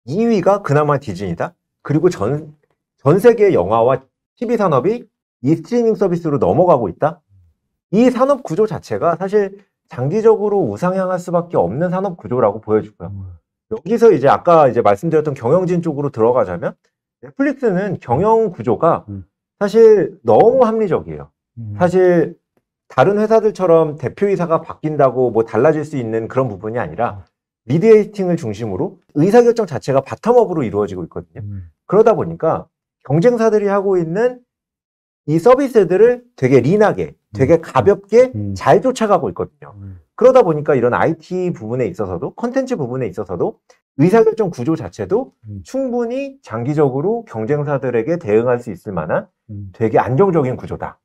S2: 2위가 그나마 디즈니다. 그리고 전 세계 영화와 TV 산업이 이 스트리밍 서비스로 넘어가고 있다. 이 산업 구조 자체가 사실 장기적으로 우상향할 수밖에 없는 산업 구조라고 보여지고요. 여기서 이제 아까 이제 말씀드렸던 경영진 쪽으로 들어가자면 넷플릭스는 경영 구조가 사실 너무 합리적이에요. 사실 다른 회사들처럼 대표이사가 바뀐다고 뭐 달라질 수 있는 그런 부분이 아니라 미디에이팅을 중심으로 의사결정 자체가 바텀업으로 이루어지고 있거든요. 그러다 보니까 경쟁사들이 하고 있는 이 서비스들을 되게 린하게, 되게 가볍게 잘 쫓아가고 있거든요. 그러다 보니까 이런 IT 부분에 있어서도, 컨텐츠 부분에 있어서도 의사결정 구조 자체도 충분히 장기적으로 경쟁사들에게 대응할 수 있을 만한 되게 안정적인 구조다.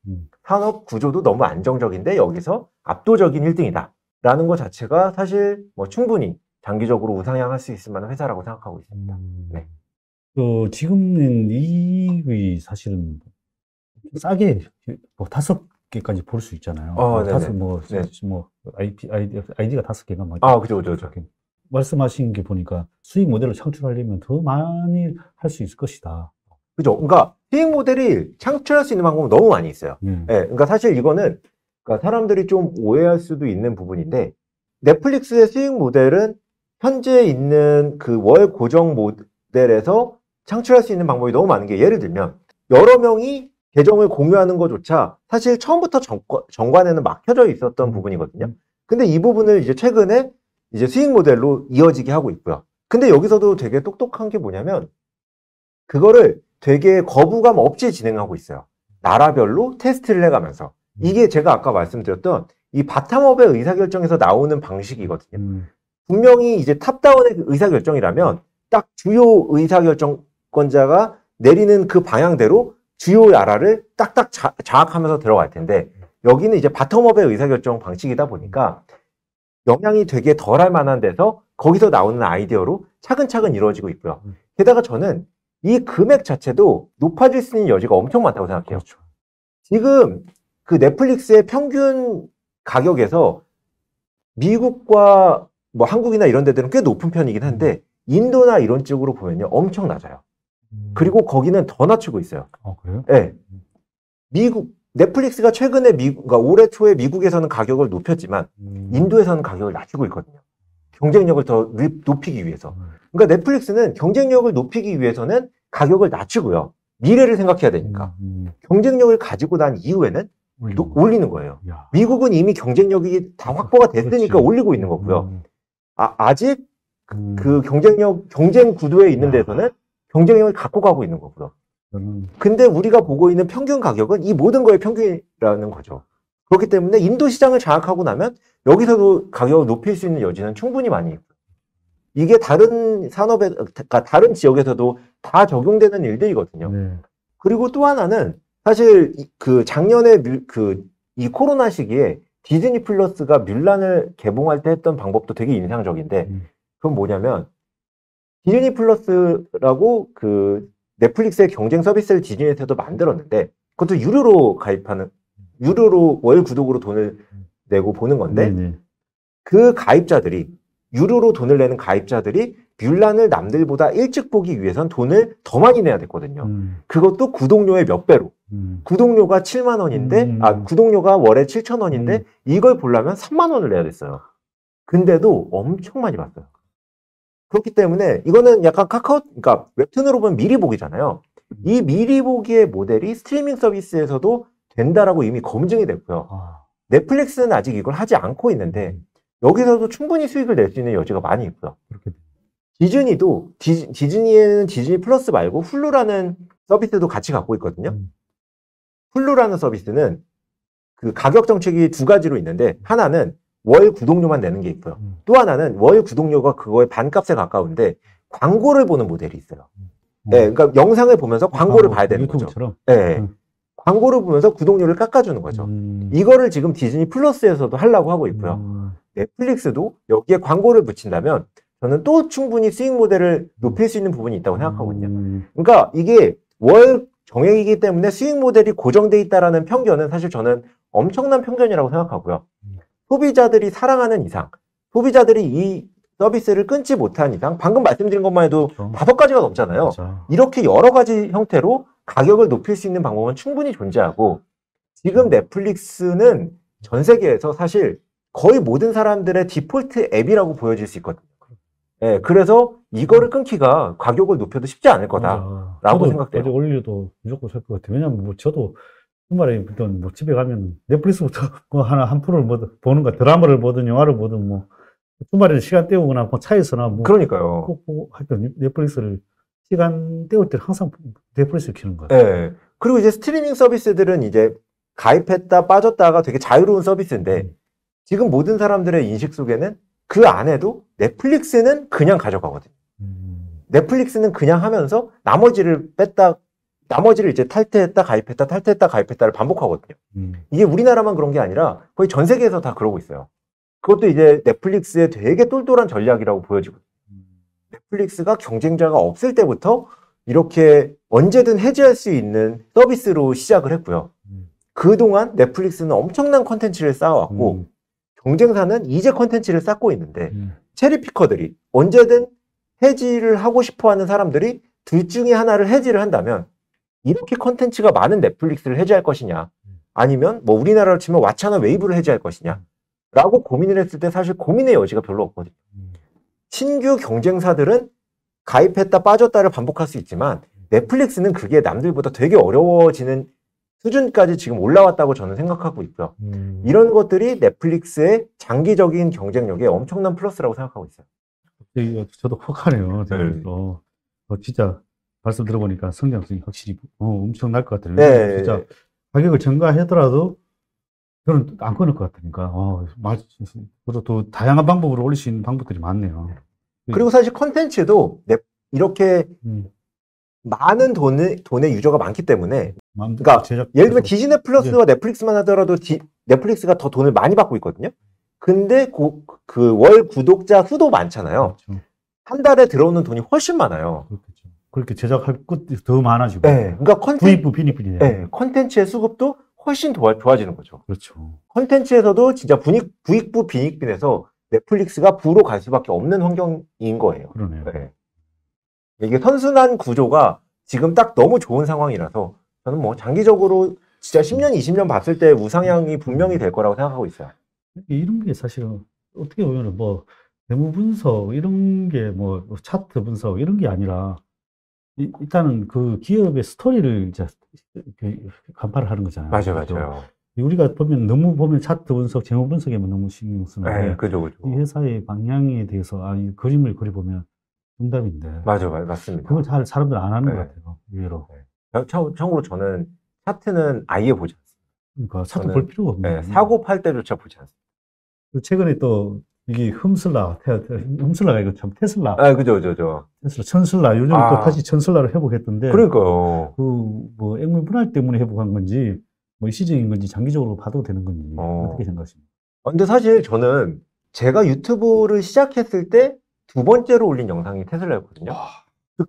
S2: 산업 구조도 너무 안정적인데 여기서 압도적인 1등이다. 라는 것 자체가 사실 뭐 충분히 장기적으로 우상향할 수 있을 만한 회사라고 생각하고 있습니다. 네.
S1: 지금은 이익이 사실은 싸게 뭐 5개까지 볼 수 있잖아요. 아이디가 5개가 막.
S2: 그죠.
S1: 말씀하신 게 보니까 수익 모델을 창출하려면 더 많이 할 수 있을 것이다.
S2: 그죠. 그러니까 수익 모델이 창출할 수 있는 방법은 너무 많이 있어요. 그러니까 사실 이거는 그러니까 사람들이 좀 오해할 수도 있는 부분인데 넷플릭스의 수익 모델은 현재 있는 그 월 고정 모델에서 창출할 수 있는 방법이 너무 많은 게 예를 들면 여러 명이 계정을 공유하는 것조차 사실 처음부터 정관에는 막혀져 있었던 부분이거든요. 근데 이 부분을 이제 최근에 이제 수익 모델로 이어지게 하고 있고요. 근데 여기서도 되게 똑똑한 게 뭐냐면 그거를 되게 거부감 없이 진행하고 있어요. 나라별로 테스트를 해가면서. 이게 제가 아까 말씀드렸던 이 바텀업의 의사결정에서 나오는 방식이거든요. 분명히 이제 탑다운의 의사결정이라면 딱 주요 의사결정권자가 내리는 그 방향대로 주요 나라를 딱딱 장악하면서 들어갈 텐데 여기는 이제 바텀업의 의사결정 방식이다 보니까 영향이 되게 덜할 만한 데서 거기서 나오는 아이디어로 차근차근 이루어지고 있고요. 게다가 저는 이 금액 자체도 높아질 수 있는 여지가 엄청 많다고 생각해요.
S1: 그렇죠.
S2: 지금 그 넷플릭스의 평균 가격에서 미국과 뭐 한국이나 이런 데들은 꽤 높은 편이긴 한데 인도나 이런 쪽으로 보면요 엄청 낮아요. 그리고 거기는 더 낮추고 있어요.
S1: 그래요?
S2: 네. 넷플릭스가 최근에 그러니까 올해 초에 미국에서는 가격을 높였지만 인도에서는 가격을 낮추고 있거든요. 경쟁력을 더 높이기 위해서. 그러니까 넷플릭스는 경쟁력을 높이기 위해서는 가격을 낮추고요. 미래를 생각해야 되니까. 경쟁력을 가지고 난 이후에는 올리는 거예요.
S1: 야.
S2: 미국은 이미 경쟁력이 다 확보가 됐으니까
S1: 그렇지.
S2: 올리고 있는 거고요. 아직 그 경쟁 구도에 있는 데서는 경쟁력을 갖고 가고 있는 거고요. 근데 우리가 보고 있는 평균 가격은 이 모든 거의 평균이라는 거죠. 그렇기 때문에 인도 시장을 장악하고 나면 여기서도 가격을 높일 수 있는 여지는 충분히 많이 있고요. 이게 다른 산업에, 그러니까 다른 지역에서도 다 적용되는 일들이거든요.
S1: 네.
S2: 그리고 또 하나는 사실 그 작년에 이 코로나 시기에 디즈니 플러스가 뮬란을 개봉할 때 했던 방법도 되게 인상적인데 그건 뭐냐면 디즈니 플러스라고 그 넷플릭스의 경쟁 서비스를 디즈니에서도 만들었는데 그것도 유료로 월 구독으로 돈을 내고 보는 건데
S1: 네네.
S2: 그 가입자들이 유료로 돈을 내는 가입자들이 뮬란을 남들보다 일찍 보기 위해선 돈을 더 많이 내야 됐거든요. 그것도 구독료의 몇 배로. 구독료가 7만 원인데, 구독료가 월에 7천 원인데, 이걸 보려면 3만 원을 내야 됐어요. 근데도 엄청 많이 봤어요. 그렇기 때문에 이거는 약간 그러니까 웹툰으로 보면 미리 보기잖아요. 이 미리 보기의 모델이 스트리밍 서비스에서도 된다라고 이미 검증이 됐고요. 넷플릭스는 아직 이걸 하지 않고 있는데, 여기서도 충분히 수익을 낼 수 있는 여지가 많이 있고요. 디즈니도 디즈니에는 디즈니 플러스 말고 훌루라는 서비스도 같이 갖고 있거든요. 훌루라는 서비스는 그 가격 정책이 두 가지로 있는데 하나는 월 구독료만 내는 게 있고요. 또 하나는 월 구독료가 그거의 반값에 가까운데 광고를 보는 모델이 있어요. 네, 그러니까 영상을 보면서 광고를 봐야 되는 거죠. 네, 광고를 보면서 구독료를 깎아주는 거죠. 이거를 지금 디즈니 플러스에서도 하려고 하고 있고요. 넷플릭스도 여기에 광고를 붙인다면 저는 또 충분히 수익 모델을 높일 수 있는 부분이 있다고 생각하거든요. 그러니까 이게 월 정액이기 때문에 수익 모델이 고정돼 있다라는 편견은 사실 저는 엄청난 편견이라고 생각하고요. 소비자들이 사랑하는 이상, 소비자들이 이 서비스를 끊지 못한 이상, 방금 말씀드린 것만 해도 5가지가 넘잖아요.
S1: 맞아.
S2: 이렇게 여러 가지 형태로 가격을 높일 수 있는 방법은 충분히 존재하고 지금 넷플릭스는 전 세계에서 사실 거의 모든 사람들의 디폴트 앱이라고 보여질 수 있거든요. 예, 그래서 이거를 끊기가 가격을 높여도 쉽지 않을 거다라고 생각돼요.
S1: 어제 올려도 무조건 살 것 같아요. 왜냐면 뭐 저도 주말에 뭐 집에 가면 넷플릭스부터 뭐 한 프로를 보는 거 드라마를 보든 영화를 보든 뭐 주말에는 시간 때우거나 뭐 차에서나 뭐
S2: 그러니까요.
S1: 꼭 하여튼 넷플릭스를 시간 때울 때 항상 넷플릭스를 켜는 것 같아요.
S2: 예. 그리고 이제 스트리밍 서비스들은 이제 가입했다 빠졌다가 되게 자유로운 서비스인데 지금 모든 사람들의 인식 속에는 그 안에도 넷플릭스는 그냥 가져가거든요. 넷플릭스는 그냥 하면서 나머지를 이제 탈퇴했다 가입했다 탈퇴했다 가입했다를 반복하거든요. 이게 우리나라만 그런 게 아니라 거의 전 세계에서 다 그러고 있어요. 그것도 이제 넷플릭스의 되게 똘똘한 전략이라고 보여지거든요. 넷플릭스가 경쟁자가 없을 때부터 이렇게 언제든 해지할 수 있는 서비스로 시작을 했고요. 그동안 넷플릭스는 엄청난 컨텐츠를 쌓아왔고 경쟁사는 이제 컨텐츠를 쌓고 있는데 체리피커들이 언제든 해지를 하고 싶어하는 사람들이 둘 중에 하나를 해지를 한다면 이렇게 컨텐츠가 많은 넷플릭스를 해지할 것이냐 아니면 뭐 우리나라로 치면 왓챠나 웨이브를 해지할 것이냐 라고 고민을 했을 때 사실 고민의 여지가 별로 없거든요. 신규 경쟁사들은 가입했다 빠졌다를 반복할 수 있지만 넷플릭스는 그게 남들보다 되게 어려워지는 수준까지 지금 올라왔다고 저는 생각하고 있고요. 이런 것들이 넷플릭스의 장기적인 경쟁력에 엄청난 플러스라고 생각하고 있어요.
S1: 저도 혹하네요. 진짜 말씀 들어보니까 성장성이 확실히 엄청날 것 같아요.
S2: 네.
S1: 진짜 가격을 증가하더라도 저는 안 끊을 것 같으니까 그리고 또 다양한 방법으로 올릴 수 있는 방법들이 많네요.
S2: 그리고 사실 컨텐츠도 이렇게 많은 돈의 유저가 많기 때문에 그러니까 예를 들면 디즈니 플러스와 넷플릭스만 하더라도 넷플릭스가 더 돈을 많이 받고 있거든요. 근데 그 월 구독자 수도 많잖아요.
S1: 그렇죠.
S2: 한 달에 들어오는 돈이 훨씬 많아요.
S1: 그렇겠죠. 그렇게 제작할 것도 더 많아지고.
S2: 네, 그러니까
S1: 부익부 빈익빈이에요.
S2: 네, 컨텐츠의 수급도 훨씬 좋아지는 거죠.
S1: 그렇죠.
S2: 컨텐츠에서도 진짜 부익부 빈익빈에서 넷플릭스가 부로 갈 수밖에 없는 환경인 거예요.
S1: 그러네요.
S2: 네. 이게 선순환 구조가 지금 딱 너무 좋은 상황이라서 저는 뭐 장기적으로 진짜 10년, 20년 봤을 때 우상향이 분명히 될 거라고 생각하고 있어요.
S1: 이런 게 사실은 어떻게 보면 뭐 재무 분석 이런 게 뭐 차트 분석 이런 게 아니라 일단은 그 기업의 스토리를 이제 간파를 하는 거잖아요.
S2: 맞아요.
S1: 우리가 너무 차트 분석, 재무 분석에만 너무 신경 쓰는데
S2: 네, 그죠.
S1: 이 회사의 방향에 대해서 이 그림을 그려보면 정답인데.
S2: 맞습니다.
S1: 그걸 잘 사람들 안 하는
S2: 네.
S1: 것 같아요. 의외로.
S2: 참고로 저는 차트는 아예 보지 않습니다.
S1: 그러니까 차트 볼 필요가 없네.
S2: 사고 팔 때조차 보지 않습니다.
S1: 최근에 또 이게 흠슬라가 이거 참 테슬라.
S2: 그죠.
S1: 테슬라, 천슬라. 요즘 또 다시 천슬라를 회복했던데.
S2: 그러니까요.
S1: 뭐 액면 분할 때문에 회복한 건지, 뭐 일시적인 건지, 장기적으로 봐도 되는 건지, 어떻게 생각하십니까?
S2: 근데 사실 저는 제가 유튜브를 시작했을 때 두 번째로 올린 영상이 테슬라였거든요.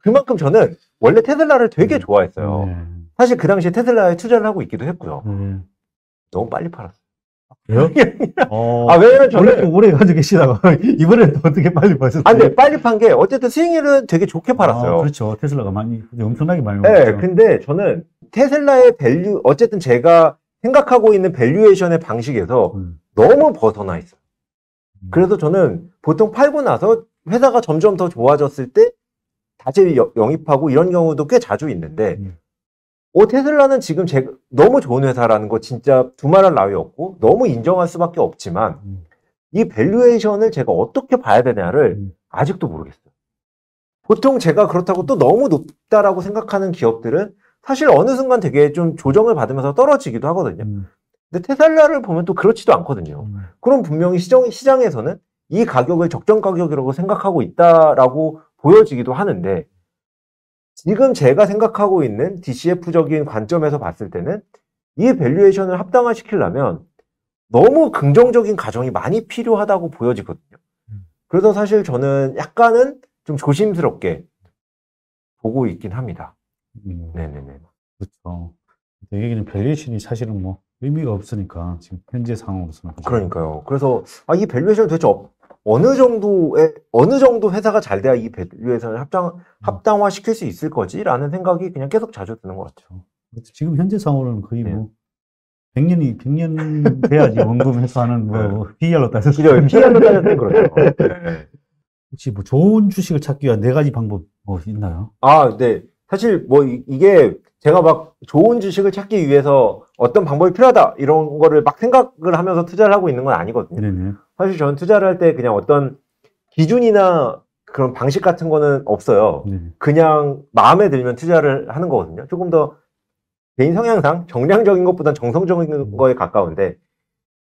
S2: 그만큼 저는 원래 테슬라를 되게 좋아했어요.
S1: 네.
S2: 사실 그 당시에 테슬라에 투자를 하고 있기도 했고요. 너무 빨리 팔았어요.
S1: 왜요?
S2: 왜냐면 저는
S1: 오래 가지고 계시다가 이번에는 어떻게 빨리 파셨어요?
S2: 근데 빨리 판 게 어쨌든 수익률은 되게 좋게 팔았어요.
S1: 그렇죠. 테슬라가 엄청나게 많이
S2: 네,
S1: 올랐죠.
S2: 근데 저는 테슬라의 밸류, 어쨌든 제가 생각하고 있는 밸류에이션의 방식에서 너무 벗어나 있어요. 그래서 저는 보통 팔고 나서 회사가 점점 더 좋아졌을 때 다시 영입하고 이런 경우도 꽤 자주 있는데 테슬라는 지금 너무 좋은 회사라는 거 진짜 두말할 나위 없고 너무 인정할 수밖에 없지만 이 밸류에이션을 제가 어떻게 봐야 되냐를 아직도 모르겠어요. 보통 제가 그렇다고 또 너무 높다라고 생각하는 기업들은 사실 어느 순간 되게 좀 조정을 받으면서 떨어지기도 하거든요. 근데 테슬라를 보면 또 그렇지도 않거든요. 그럼 분명히 시장에서는 이 가격을 적정 가격이라고 생각하고 있다라고 보여지기도 하는데 지금 제가 생각하고 있는 DCF적인 관점에서 봤을 때는 이 밸류에이션을 합당화시키려면 너무 긍정적인 가정이 많이 필요하다고 보여지거든요. 그래서 사실 저는 약간은 좀 조심스럽게 보고 있긴 합니다. 네네네.
S1: 그렇죠. 여기는 밸류에이션이 사실은 뭐 의미가 없으니까 지금 현재 상황으로서는.
S2: 그러니까요. 그래서 이 밸류에이션 도대체 어느 정도 회사가 잘 돼야 이 밸류에이션을 합당화 시킬 수 있을 거지라는 생각이 그냥 계속 자주 드는 것 같아요.
S1: 지금 현재 상황은 거의 뭐 100년 돼야지 원금해서 하는 뭐 PER로 따졌을 때.
S2: 그죠. PER로 따졌을 때 그렇죠.
S1: 혹시 뭐 좋은 주식을 찾기 위한 4가지 방법 뭐 있나요?
S2: 네. 사실 뭐 이게 제가 막 좋은 주식을 찾기 위해서 어떤 방법이 필요하다 이런 거를 막 생각을 하면서 투자를 하고 있는 건 아니거든요.
S1: 네네.
S2: 사실 저는 투자를 할 때 그냥 어떤 기준이나 그런 방식 같은 거는 없어요. 그냥 마음에 들면 투자를 하는 거거든요. 조금 더 개인 성향상 정량적인 것보다는 정성적인 거에 가까운데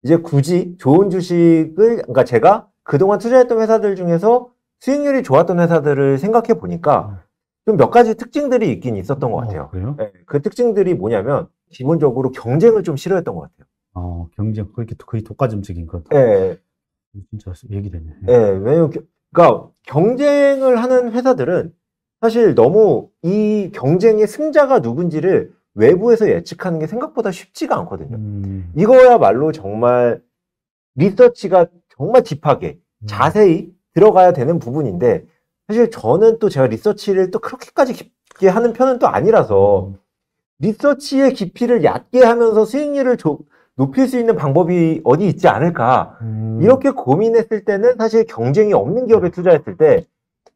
S2: 이제 굳이 좋은 주식을 그러니까 제가 그동안 투자했던 회사들 중에서 수익률이 좋았던 회사들을 생각해 보니까 좀 몇 가지 특징들이 있긴 있었던 것 같아요.
S1: 그래요?
S2: 네, 그 특징들이 뭐냐면 기본적으로 경쟁을 좀 싫어했던 것 같아요.
S1: 경쟁 그렇게 거의 독과점적인 것.
S2: 네.
S1: 진짜 얘기되네.
S2: 네, 왜냐면 그러니까 경쟁을 하는 회사들은 사실 너무 이 경쟁의 승자가 누군지를 외부에서 예측하는 게 생각보다 쉽지가 않거든요. 이거야말로 정말 리서치가 정말 딥하게 자세히 들어가야 되는 부분인데 사실 저는 또 제가 리서치를 또 그렇게까지 깊게 하는 편은 또 아니라서 리서치의 깊이를 얕게 하면서 수익률을 높일 수 있는 방법이 어디 있지 않을까 이렇게 고민했을 때는 사실 경쟁이 없는 기업에 투자했을 때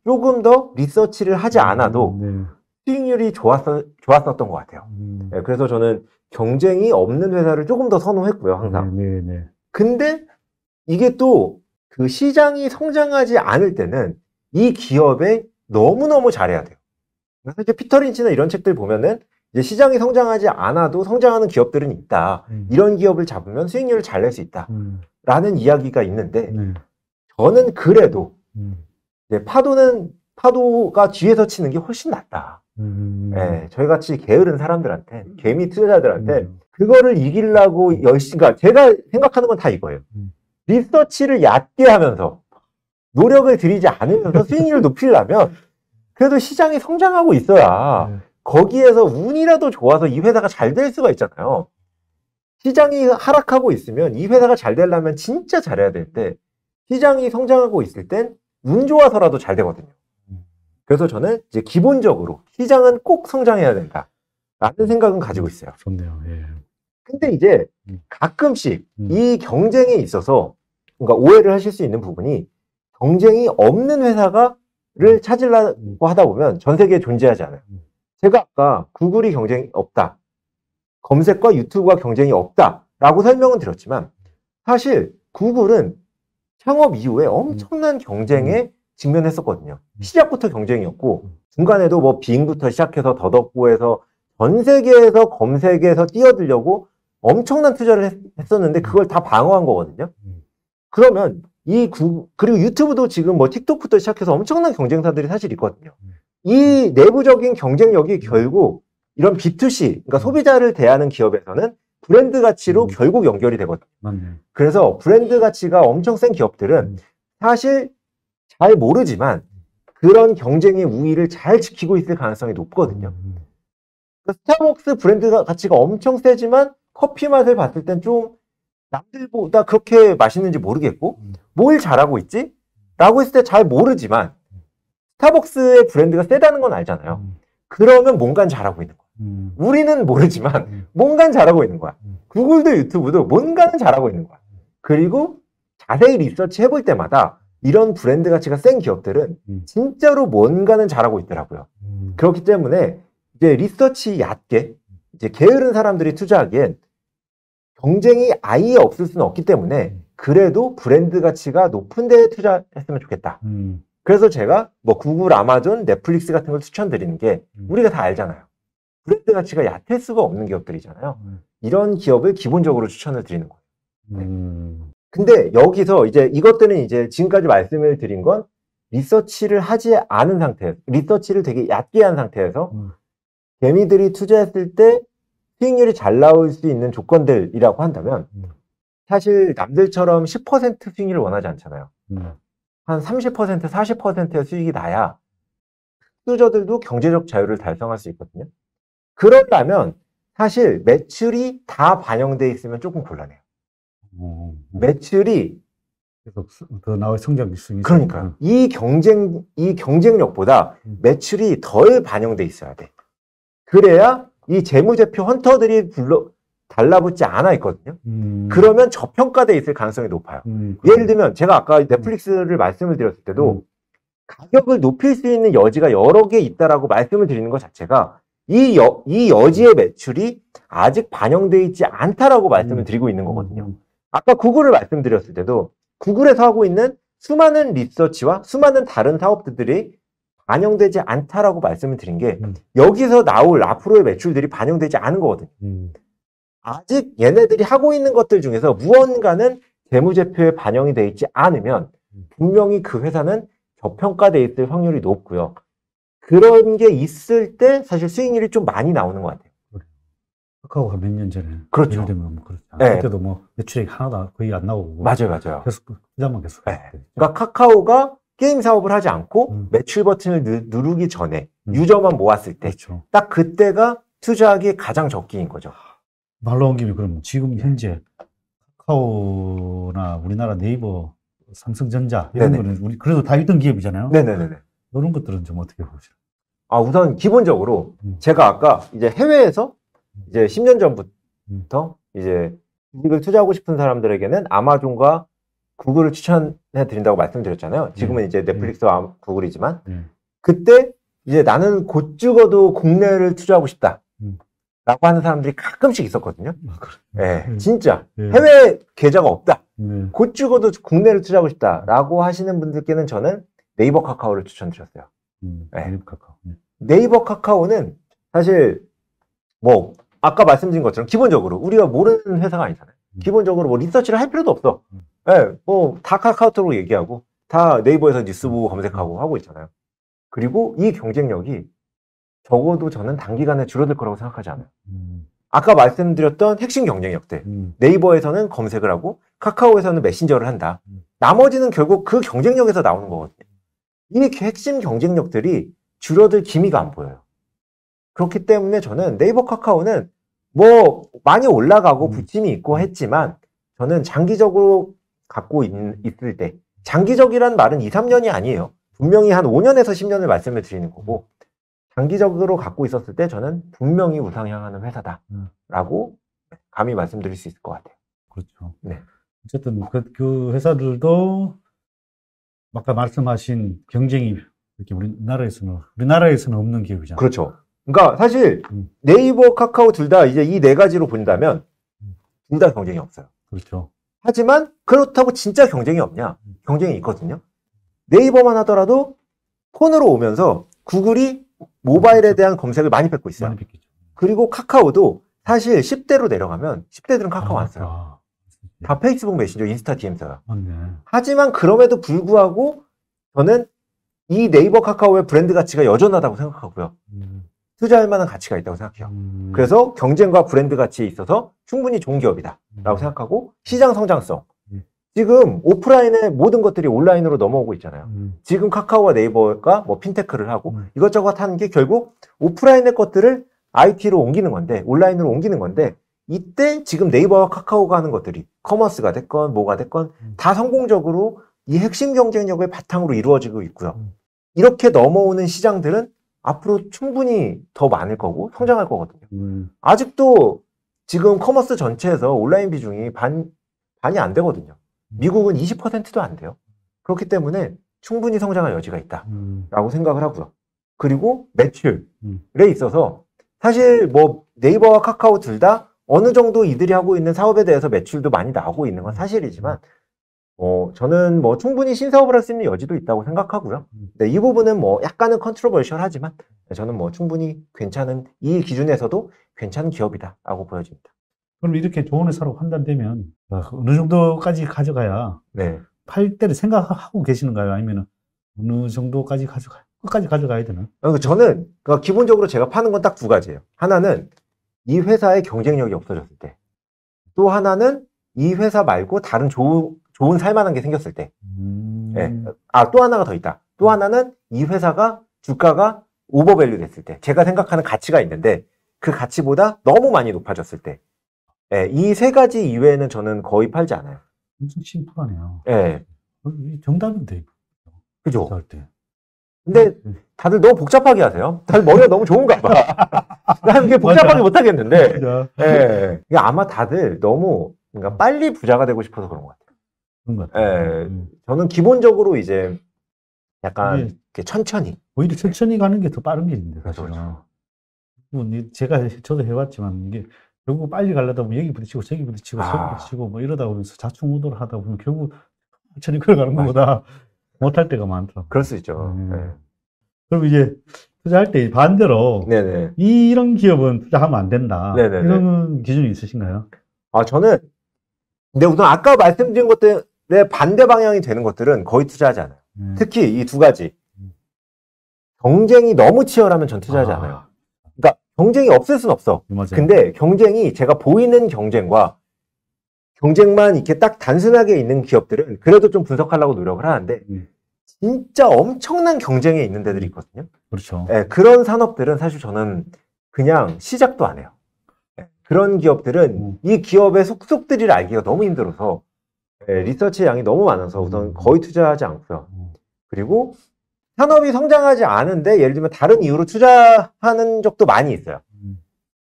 S2: 조금 더 리서치를 하지 않아도
S1: 네.
S2: 수익률이 좋았었던 것 같아요. 네, 그래서 저는 경쟁이 없는 회사를 조금 더 선호했고요, 항상.
S1: 네, 네.
S2: 근데 이게 또 그 시장이 성장하지 않을 때는 이 기업에 너무너무 잘해야 돼요. 사실 피터 린치나 이런 책들 보면은 이제 시장이 성장하지 않아도 성장하는 기업들은 있다. 이런 기업을 잡으면 수익률을 잘 낼 수 있다. 라는 이야기가 있는데
S1: 네.
S2: 저는 그래도 이제 파도가 뒤에서 치는 게 훨씬 낫다. 네, 저희같이 게으른 사람들한테, 개미 투자자들한테 그거를 이기려고 열심히, 그러니까 제가 생각하는 건 다 이거예요. 리서치를 얕게 하면서 노력을 들이지 않으면서 수익률을 높이려면 그래도 시장이 성장하고 있어야 거기에서 운이라도 좋아서 이 회사가 잘 될 수가 있잖아요. 시장이 하락하고 있으면 이 회사가 잘 되려면 진짜 잘해야 될 때 시장이 성장하고 있을 땐 운 좋아서라도 잘 되거든요. 그래서 저는 이제 기본적으로 시장은 꼭 성장해야 된다 라는 생각은 가지고 있어요.
S1: 좋네요. 예.
S2: 근데 이제 가끔씩 이 경쟁에 있어서 뭔가 오해를 하실 수 있는 부분이 경쟁이 없는 회사를 찾으려고 하다 보면 전 세계에 존재하지 않아요. 제가 아까 구글이 경쟁이 없다. 검색과 유튜브가 경쟁이 없다라고 설명은 드렸지만 사실 구글은 창업 이후에 엄청난 경쟁에 직면했었거든요. 시작부터 경쟁이었고 중간에도 뭐 빙부터 시작해서 더덕고에서 전 세계에서 검색에서 뛰어들려고 엄청난 투자를 했었는데 그걸 다 방어한 거거든요. 그러면 그리고 유튜브도 지금 뭐 틱톡부터 시작해서 엄청난 경쟁사들이 사실 있거든요. 이 내부적인 경쟁력이 결국 이런 B2C, 그러니까 소비자를 대하는 기업에서는 브랜드 가치로 결국 연결이 되거든요.
S1: 맞네.
S2: 그래서 브랜드 가치가 엄청 센 기업들은 사실 잘 모르지만 그런 경쟁의 우위를 잘 지키고 있을 가능성이 높거든요. 그러니까 스타벅스 브랜드 가치가 엄청 세지만 커피 맛을 봤을 땐 좀 남들보다 그렇게 맛있는지 모르겠고 뭘 잘하고 있지? 라고 했을 때 잘 모르지만 스타벅스의 브랜드가 세다는 건 알잖아요. 그러면 뭔가는 잘하고 있는 거야. 우리는 모르지만 뭔가는 잘하고 있는 거야. 구글도 유튜브도 뭔가는 잘하고 있는 거야. 그리고 자세히 리서치 해볼 때마다 이런 브랜드 가치가 센 기업들은 진짜로 뭔가는 잘하고 있더라고요. 그렇기 때문에 이제 리서치 얕게 이제 게으른 사람들이 투자하기엔 경쟁이 아예 없을 수는 없기 때문에 그래도 브랜드 가치가 높은 데에 투자했으면 좋겠다. 그래서 제가 뭐 구글, 아마존, 넷플릭스 같은 걸 추천드리는 게 우리가 다 알잖아요. 브랜드 가치가 얕을 수가 없는 기업들이잖아요. 이런 기업을 기본적으로 추천을 드리는 거예요. 근데 여기서 이제 이것들은 이제 지금까지 말씀을 드린 건 리서치를 하지 않은 상태, 리서치를 되게 얕게 한 상태에서 개미들이 투자했을 때 수익률이 잘 나올 수 있는 조건들이라고 한다면 사실 남들처럼 10% 수익률을 원하지 않잖아요. 한 30%, 40%의 수익이 나야 투자들도 경제적 자유를 달성할 수 있거든요. 그러려면 사실 매출이 다 반영돼 있으면 조금 곤란해요. 매출이
S1: 계속 더 나올 성장이 있으니까.
S2: 그러니까요. 이 경쟁력보다 매출이 덜 반영돼 있어야 돼. 그래야 이 재무제표 헌터들이 달라붙지 않아 있거든요. 그러면 저평가돼 있을 가능성이 높아요. 예를 들면 제가 아까 넷플릭스를 말씀을 드렸을 때도 가격을 높일 수 있는 여지가 여러 개 있다라고 말씀을 드리는 것 자체가 이 여지의 매출이 아직 반영돼 있지 않다라고 말씀을 드리고 있는 거거든요. 아까 구글을 말씀드렸을 때도 구글에서 하고 있는 수많은 리서치와 수많은 다른 사업들이 반영되지 않다라고 말씀을 드린 게 여기서 나올 앞으로의 매출들이 반영되지 않은 거거든요. 아직 얘네들이 하고 있는 것들 중에서 무언가는 재무제표에 반영이 돼 있지 않으면 분명히 그 회사는 저평가돼 있을 확률이 높고요. 그런 게 있을 때 사실 수익률이 좀 많이 나오는 것 같아요.
S1: 카카오가 몇 년 전에.
S2: 그렇죠.
S1: 예를 들면 뭐 그렇죠.
S2: 네.
S1: 그때도 뭐 매출액 하나도 거의 안 나오고.
S2: 맞아요.
S1: 계속 투자만 계속.
S2: 네. 그러니까 카카오가 게임 사업을 하지 않고 매출 버튼을 누르기 전에 유저만 모았을 때 딱
S1: 그렇죠.
S2: 그때가 투자하기에 가장 적기인 거죠.
S1: 말 나온 김에 그럼 지금 현재 카카오나 우리나라 네이버, 삼성전자 이런
S2: 네네.
S1: 거는 우리 그래도 다 1등 기업이잖아요.
S2: 네네네.
S1: 이런 것들은 좀 어떻게 보시죠?
S2: 우선 기본적으로 제가 아까 이제 해외에서 이제 10년 전부터 이제 주식을 투자하고 싶은 사람들에게는 아마존과 구글을 추천해 드린다고 말씀드렸잖아요. 지금은 이제 넷플릭스와 구글이지만
S1: 음.
S2: 그때 이제 나는 곧 죽어도 국내를 투자하고 싶다. 라고 하는 사람들이 가끔씩 있었거든요. 예, 진짜. 해외 계좌가 없다. 곧 죽어도 국내를 투자하고 싶다. 라고 하시는 분들께는 저는 네이버 카카오를 추천드렸어요.
S1: 네이버 카카오.
S2: 네이버 카카오는 사실 뭐 아까 말씀드린 것처럼 기본적으로 우리가 모르는 회사가 아니잖아요. 기본적으로 뭐 리서치를 할 필요도 없어. 예, 뭐 다 카카오톡으로 얘기하고 다 네이버에서 뉴스 보고 검색하고 하고 있잖아요. 그리고 이 경쟁력이 적어도 저는 단기간에 줄어들 거라고 생각하지 않아요. 아까 말씀드렸던 핵심 경쟁력들. 네이버에서는 검색을 하고 카카오에서는 메신저를 한다. 나머지는 결국 그 경쟁력에서 나오는 거거든요. 이 핵심 경쟁력들이 줄어들 기미가 안 보여요. 그렇기 때문에 저는 네이버 카카오는 뭐 많이 올라가고 부침이 있고 했지만 저는 장기적으로 갖고 있을 때 장기적이란 말은 2, 3년이 아니에요. 분명히 한 5년에서 10년을 말씀을 드리는 거고 장기적으로 갖고 있었을 때 저는 분명히 우상향하는 회사다라고 감히 말씀드릴 수 있을 것 같아요.
S1: 그렇죠.
S2: 네.
S1: 어쨌든 그 회사들도 아까 말씀하신 경쟁이 이렇게 우리나라에서는 없는 기업이잖아요.
S2: 그렇죠. 그러니까 사실 네이버, 카카오 둘 다 이제 이 네 가지로 본다면 둘 다 경쟁이 없어요.
S1: 그렇죠.
S2: 하지만 그렇다고 진짜 경쟁이 없냐? 경쟁이 있거든요. 네이버만 하더라도 폰으로 오면서 구글이 모바일에 대한 검색을 많이 뺏고 있어요.
S1: 많이 뺏기죠.
S2: 그리고 카카오도 사실 10대로 내려가면 10대들은 카카오 안 써요. 다 페이스북 메신저, 인스타 DM 써요.
S1: 맞네.
S2: 하지만 그럼에도 불구하고 저는 이 네이버 카카오의 브랜드 가치가 여전하다고 생각하고요. 투자할 만한 가치가 있다고 생각해요. 그래서 경쟁과 브랜드 가치에 있어서 충분히 좋은 기업이다라고 생각하고 시장 성장성. 지금 오프라인의 모든 것들이 온라인으로 넘어오고 있잖아요. 지금 카카오와 네이버가 뭐 핀테크를 하고 이것저것 하는 게 결국 오프라인의 것들을 IT로 옮기는 건데 온라인으로 옮기는 건데 이때 지금 네이버와 카카오가 하는 것들이 커머스가 됐건 뭐가 됐건 다 성공적으로 이 핵심 경쟁력을 바탕으로 이루어지고 있고요. 이렇게 넘어오는 시장들은 앞으로 충분히 더 많을 거고 성장할 거거든요. 아직도 지금 커머스 전체에서 온라인 비중이 반이 안 되거든요. 미국은 20%도 안 돼요. 그렇기 때문에 충분히 성장할 여지가 있다라고 생각을 하고요. 그리고 매출에 있어서 사실 뭐 네이버와 카카오 둘 다 어느 정도 이들이 하고 있는 사업에 대해서 매출도 많이 나오고 있는 건 사실이지만 저는 뭐 충분히 신사업을 할 수 있는 여지도 있다고 생각하고요. 네, 이 부분은 뭐 약간은 컨트로버셜하지만 저는 뭐 충분히 괜찮은 이 기준에서도 괜찮은 기업이다라고 보여집니다.
S1: 그럼 이렇게 좋은 회사로 판단되면 어느 정도까지 가져가야
S2: 네.
S1: 팔 때를 생각하고 계시는가요? 아니면 어느 정도까지 끝까지 가져가야 되나?
S2: 저는 기본적으로 제가 파는 건 딱 두 가지예요. 하나는 이 회사의 경쟁력이 없어졌을 때, 또 하나는 이 회사 말고 다른 좋은 살만한 게 생겼을 때. 네. 또 하나가 더 있다. 또 하나는 이 회사가 주가가 오버밸류 됐을 때, 제가 생각하는 가치가 있는데 그 가치보다 너무 많이 높아졌을 때. 네, 이 세 가지 이외에는 저는 거의 팔지 않아요.
S1: 엄청 심플하네요.
S2: 네.
S1: 정답인데.
S2: 그죠?
S1: 할 때.
S2: 근데 다들 너무 복잡하게 하세요. 다들 머리가 너무 좋은가 봐. 난 이게 복잡하게 못 하겠는데. 예. 이게 아마 다들 너무 그러니까 빨리 부자가 되고 싶어서 그런 것 같아요.
S1: 그런 것 같아요.
S2: 예. 저는 기본적으로 이제 약간 이렇게 천천히.
S1: 오히려 천천히 가는 게 더 빠른 길인데.
S2: 그렇죠.
S1: 저도 해봤지만 이게 결국 빨리 가려다 보면 여기 부딪히고 저기 부딪히고 저기 부딪히고 뭐 이러다 보면서 좌충우돌 하다 보면 결국 천천히 걸어가는 것보다 못할 때가 많더라고요.
S2: 그럴 수 있죠. 네.
S1: 그럼 이제 투자할 때 반대로
S2: 네네.
S1: 이런 기업은 투자하면 안 된다.
S2: 네네네.
S1: 이런 기준이 있으신가요?
S2: 저는 근데 우선 아까 말씀드린 것들의 반대 방향이 되는 것들은 거의 투자하지 않아요. 특히 이 두 가지. 경쟁이 너무 치열하면 전 투자하지 않아요. 그러니까 경쟁이 없을 순 없어.
S1: 맞아요.
S2: 근데 경쟁이 제가 보이는 경쟁과 경쟁만 이렇게 딱 단순하게 있는 기업들은 그래도 좀 분석하려고 노력을 하는데 진짜 엄청난 경쟁에 있는 데들이 있거든요.
S1: 그렇죠.
S2: 네, 그런 산업들은 사실 저는 그냥 시작도 안 해요. 네, 그런 기업들은 이 기업의 속속들이를 알기가 너무 힘들어서 리서치 양이 너무 많아서 우선 거의 투자하지 않고요. 그리고 산업이 성장하지 않은데 예를 들면 다른 이유로 투자하는 적도 많이 있어요.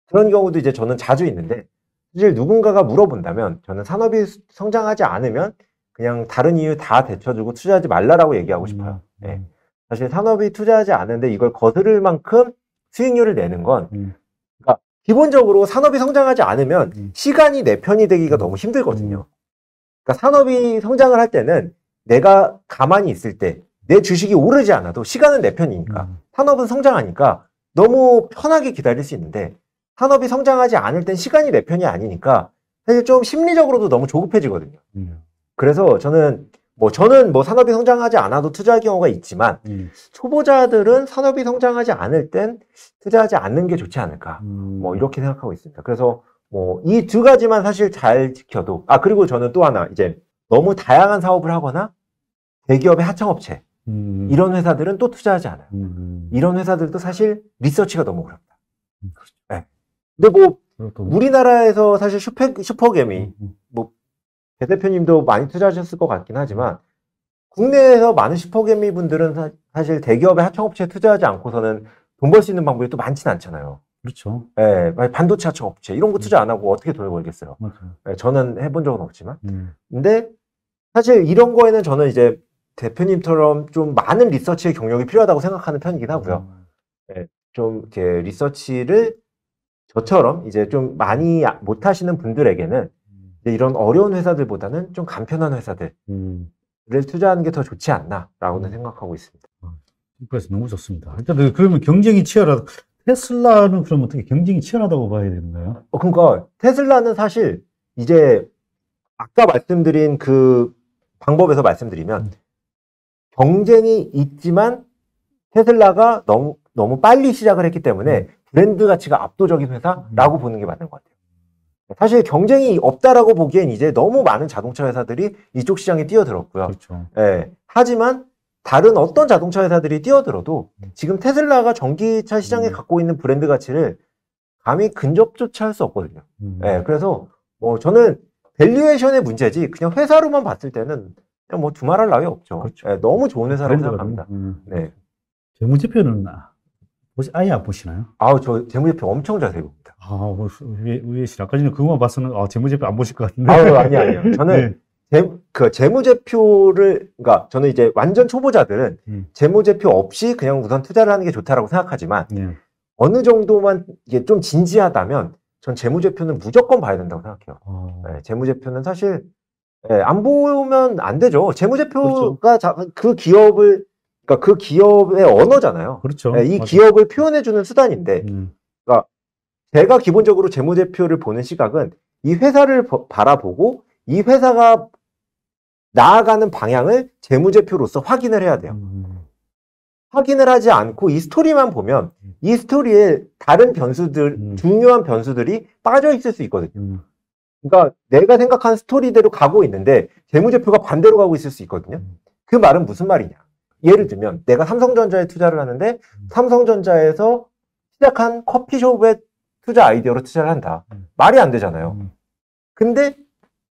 S2: 그런 경우도 이제 저는 자주 있는데 사실 누군가가 물어본다면 저는 산업이 성장하지 않으면 그냥 다른 이유 다 대쳐주고 투자하지 말라라고 얘기하고 싶어요. 네. 사실 산업이 투자하지 않는데 이걸 거스를 만큼 수익률을 내는 건 그러니까 기본적으로 산업이 성장하지 않으면 시간이 내 편이 되기가 너무 힘들거든요. 그러니까 산업이 성장을 할 때는 내가 가만히 있을 때 내 주식이 오르지 않아도 시간은 내 편이니까 산업은 성장하니까 너무 편하게 기다릴 수 있는데 산업이 성장하지 않을 땐 시간이 내 편이 아니니까 사실 좀 심리적으로도 너무 조급해지거든요. 그래서 저는 산업이 성장하지 않아도 투자할 경우가 있지만 초보자들은 산업이 성장하지 않을 땐 투자하지 않는 게 좋지 않을까 뭐 이렇게 생각하고 있습니다. 그래서 뭐 이 두 가지만 사실 잘 지켜도 그리고 저는 또 하나 이제 너무 다양한 사업을 하거나 대기업의 하청업체 이런 회사들은 또 투자하지 않아요. 이런 회사들도 사실 리서치가 너무 어렵다. 네. 근데 뭐 우리나라에서 사실 슈퍼개미 뭐 배 대표님도 많이 투자하셨을 것 같긴 하지만 국내에서 많은 슈퍼개미 분들은 사실 대기업의 하청업체에 투자하지 않고서는 돈 벌 수 있는 방법이 또 많지는 않잖아요.
S1: 그렇죠.
S2: 네, 반도체 하청업체 이런 거 투자 안 하고 어떻게 돈을 벌겠어요. 네, 저는 해본 적은 없지만. 근데 사실 이런 거에는 저는 이제 대표님처럼 좀 많은 리서치의 경력이 필요하다고 생각하는 편이긴 하고요. 네, 좀 이렇게 리서치를 저처럼 이제 좀 많이 못 하시는 분들에게는 이제 이런 어려운 회사들보다는 좀 간편한 회사들을 투자하는 게 더 좋지 않나라고는 생각하고 있습니다.
S1: 그래서 너무 좋습니다. 일단 그러면 경쟁이 치열하다. 테슬라는 그럼 어떻게 경쟁이 치열하다고 봐야 되는가요?
S2: 그러니까 테슬라는 사실 이제 아까 말씀드린 그 방법에서 말씀드리면 경쟁이 있지만 테슬라가 너무 빨리 시작을 했기 때문에 브랜드 가치가 압도적인 회사라고 보는 게 맞는 것 같아요. 사실 경쟁이 없다라고 보기엔 이제 너무 많은 자동차 회사들이 이쪽 시장에 뛰어들었고요.
S1: 그렇죠.
S2: 예. 하지만 다른 어떤 자동차 회사들이 뛰어들어도 지금 테슬라가 전기차 시장에 갖고 있는 브랜드 가치를 감히 근접조차 할 수 없거든요. 예. 그래서 뭐 저는 밸류에이션의 문제지 그냥 회사로만 봤을 때는 그냥 뭐 두말할 나위 없죠.
S1: 그렇죠.
S2: 예, 너무 좋은 회사라고 생각합니다. 네.
S1: 재무제표는 아예 안 보시나요?
S2: 저 재무제표 엄청 자세히 봅니다.
S1: 의외시라. 아까 전에 그거만 봤으면 재무제표 안 보실 것 같은데.
S2: 아니요. 저는 재무제표를 그러니까 저는 이제 완전 초보자들은 재무제표 없이 그냥 우선 투자를 하는 게 좋다라고 생각하지만 어느 정도만 이게 좀 진지하다면 전 재무제표는 무조건 봐야 된다고 생각해요. 네, 재무제표는 사실 안 보면 안 되죠. 재무제표가 그 기업을 그러니까 그 기업의 언어잖아요.
S1: 그렇죠.
S2: 이 기업을 표현해주는 수단인데, 그러니까 제가 기본적으로 재무제표를 보는 시각은 이 회사를 바라보고 이 회사가 나아가는 방향을 재무제표로서 확인을 해야 돼요. 확인을 하지 않고 이 스토리만 보면 이 스토리에 다른 변수들, 중요한 변수들이 빠져 있을 수 있거든요. 그러니까 내가 생각한 스토리대로 가고 있는데 재무제표가 반대로 가고 있을 수 있거든요. 그 말은 무슨 말이냐? 예를 들면 내가 삼성전자에 투자를 하는데 삼성전자에서 시작한 커피숍의 투자 아이디어로 투자를 한다. 말이 안 되잖아요. 근데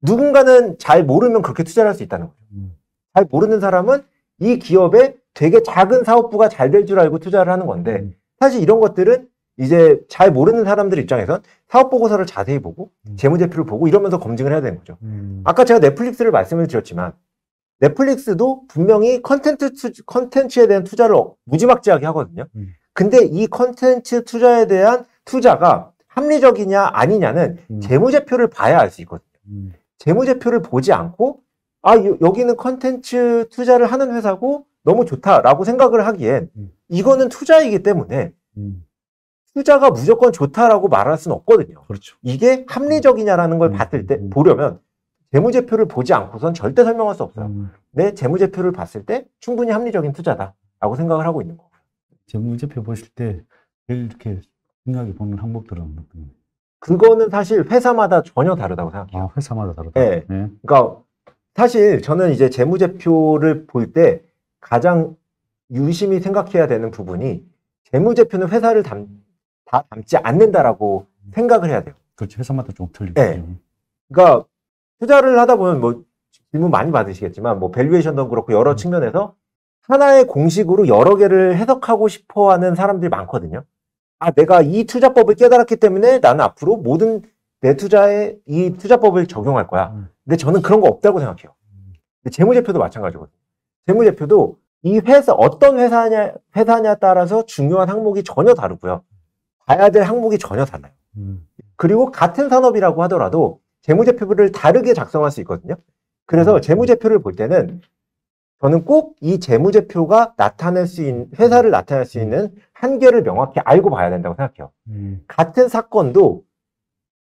S2: 누군가는 잘 모르면 그렇게 투자를 할 수 있다는 거죠. 잘 모르는 사람은 이 기업에 되게 작은 사업부가 잘 될 줄 알고 투자를 하는 건데 사실 이런 것들은 이제 잘 모르는 사람들 입장에선 사업 보고서를 자세히 보고 재무제표를 보고 이러면서 검증을 해야 되는 거죠. 아까 제가 넷플릭스를 말씀을 드렸지만 넷플릭스도 분명히 컨텐츠에 대한 투자를 무지막지하게 하거든요. 근데 이 컨텐츠 투자에 대한 투자가 합리적이냐 아니냐는 재무제표를 봐야 알 수 있거든요. 재무제표를 보지 않고 여기는 컨텐츠 투자를 하는 회사고 너무 좋다라고 생각을 하기엔 이거는 투자이기 때문에 투자가 무조건 좋다라고 말할 수는 없거든요.
S1: 그렇죠.
S2: 이게 합리적이냐라는 걸 봤을 때 보려면 재무제표를 보지 않고선 절대 설명할 수 없어요. 내 재무제표를 봤을 때 충분히 합리적인 투자다라고 생각을 하고 있는 거고요.
S1: 재무제표 보실 때 이렇게 생각해 보는 항목들은 어떤 거예요?
S2: 그거는 사실 회사마다 전혀 다르다고 생각해요.
S1: 회사마다 다르다.
S2: 네. 그러니까 사실 저는 이제 재무제표를 볼 때 가장 유심히 생각해야 되는 부분이 재무제표는 회사를 다 담지 않는다라고 생각을 해야 돼요.
S1: 그렇죠. 회사마다 좀 틀리죠.
S2: 네. 그러니까 투자를 하다 보면 뭐 질문 많이 받으시겠지만 뭐 밸류에이션도 그렇고 여러 측면에서 하나의 공식으로 여러 개를 해석하고 싶어 하는 사람들이 많거든요. 내가 이 투자법을 깨달았기 때문에 나는 앞으로 모든 내 투자에 이 투자법을 적용할 거야. 근데 저는 그런 거 없다고 생각해요. 재무제표도 마찬가지거든요. 재무제표도 이 회사, 어떤 회사냐 따라서 중요한 항목이 전혀 다르고요. 봐야 될 항목이 전혀 달라요. 그리고 같은 산업이라고 하더라도 재무제표를 다르게 작성할 수 있거든요. 그래서 재무제표를 볼 때는 저는 꼭 이 재무제표가 나타낼 수 있는, 회사를 나타낼 수 있는 한계를 명확히 알고 봐야 된다고 생각해요. 같은 사건도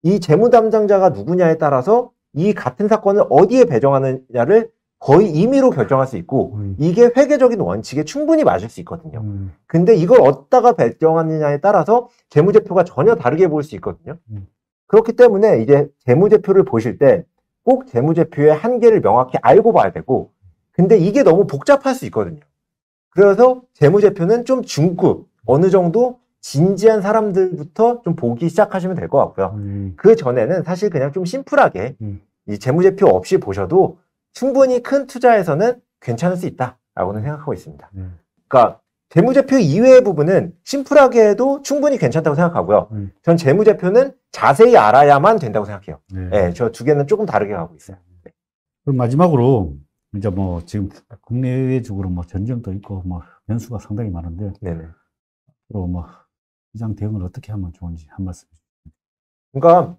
S2: 이 재무담당자가 누구냐에 따라서 이 같은 사건을 어디에 배정하느냐를 거의 임의로 결정할 수 있고 이게 회계적인 원칙에 충분히 맞을 수 있거든요. 근데 이걸 어디다가 배정하느냐에 따라서 재무제표가 전혀 다르게 보일 수 있거든요. 그렇기 때문에 이제 재무제표를 보실 때 꼭 재무제표의 한계를 명확히 알고 봐야 되고, 근데 이게 너무 복잡할 수 있거든요. 그래서 재무제표는 좀 중급, 어느 정도 진지한 사람들부터 좀 보기 시작하시면 될 것 같고요. 그 전에는 사실 그냥 좀 심플하게 이 재무제표 없이 보셔도 충분히 큰 투자에서는 괜찮을 수 있다라고는 생각하고 있습니다. 그러니까 재무제표 이외의 부분은 심플하게 해도 충분히 괜찮다고 생각하고요. 전 재무제표는 자세히 알아야만 된다고 생각해요. 네, 저 두 개는 조금 다르게 가고 있어요. 네.
S1: 그럼 마지막으로 이제 뭐 지금 국내외적으로 뭐 전쟁도 있고 뭐 변수가 상당히 많은데,
S2: 네네.
S1: 그리고 뭐 시장 대응을 어떻게 하면 좋은지 한 말씀.
S2: 그러니까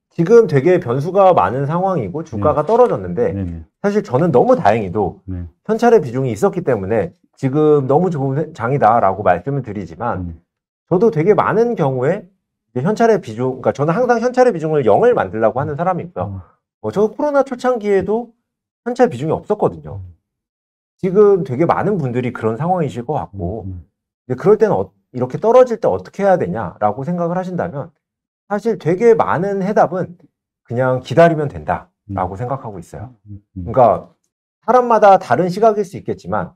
S2: 지금 되게 변수가 많은 상황이고 주가가 떨어졌는데
S1: 네네.
S2: 사실 저는 너무 다행히도
S1: 네.
S2: 현찰의 비중이 있었기 때문에 지금 너무 좋은 장이다라고 말씀을 드리지만 저도 되게 많은 경우에 이제 현찰의 비중, 그러니까 저는 항상 현찰의 비중을 0을 만들려고 하는 사람이고요. 저 코로나 초창기에도 현찰 비중이 없었거든요. 지금 되게 많은 분들이 그런 상황이실 것 같고, 근데 그럴 때는 이렇게 떨어질 때 어떻게 해야 되냐라고 생각을 하신다면 사실 되게 많은 해답은 그냥 기다리면 된다라고 생각하고 있어요. 그러니까 사람마다 다른 시각일 수 있겠지만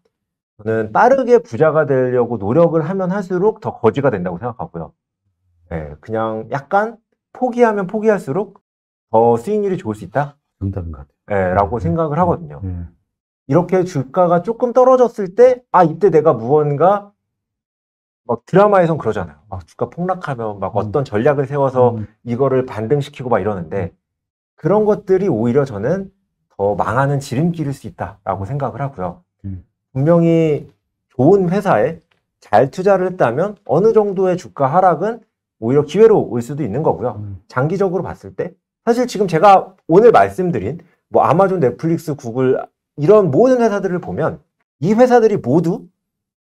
S2: 저는 빠르게 부자가 되려고 노력을 하면 할수록 더 거지가 된다고 생각하고요. 네, 그냥 약간 포기하면 포기할수록 더 수익률이 좋을 수 있다?
S1: 정답인 것 같아요.
S2: 네, 라고 생각을 하거든요. 이렇게 주가가 조금 떨어졌을 때, 이때 내가 무언가, 막 드라마에선 그러잖아요. 막 주가 폭락하면 막 어떤 전략을 세워서 이거를 반등시키고 막 이러는데, 그런 것들이 오히려 저는 더 망하는 지름길일 수 있다라고 생각을 하고요. 분명히 좋은 회사에 잘 투자를 했다면 어느 정도의 주가 하락은 오히려 기회로 올 수도 있는 거고요. 장기적으로 봤을 때 사실 지금 제가 오늘 말씀드린 뭐 아마존, 넷플릭스, 구글 이런 모든 회사들을 보면 이 회사들이 모두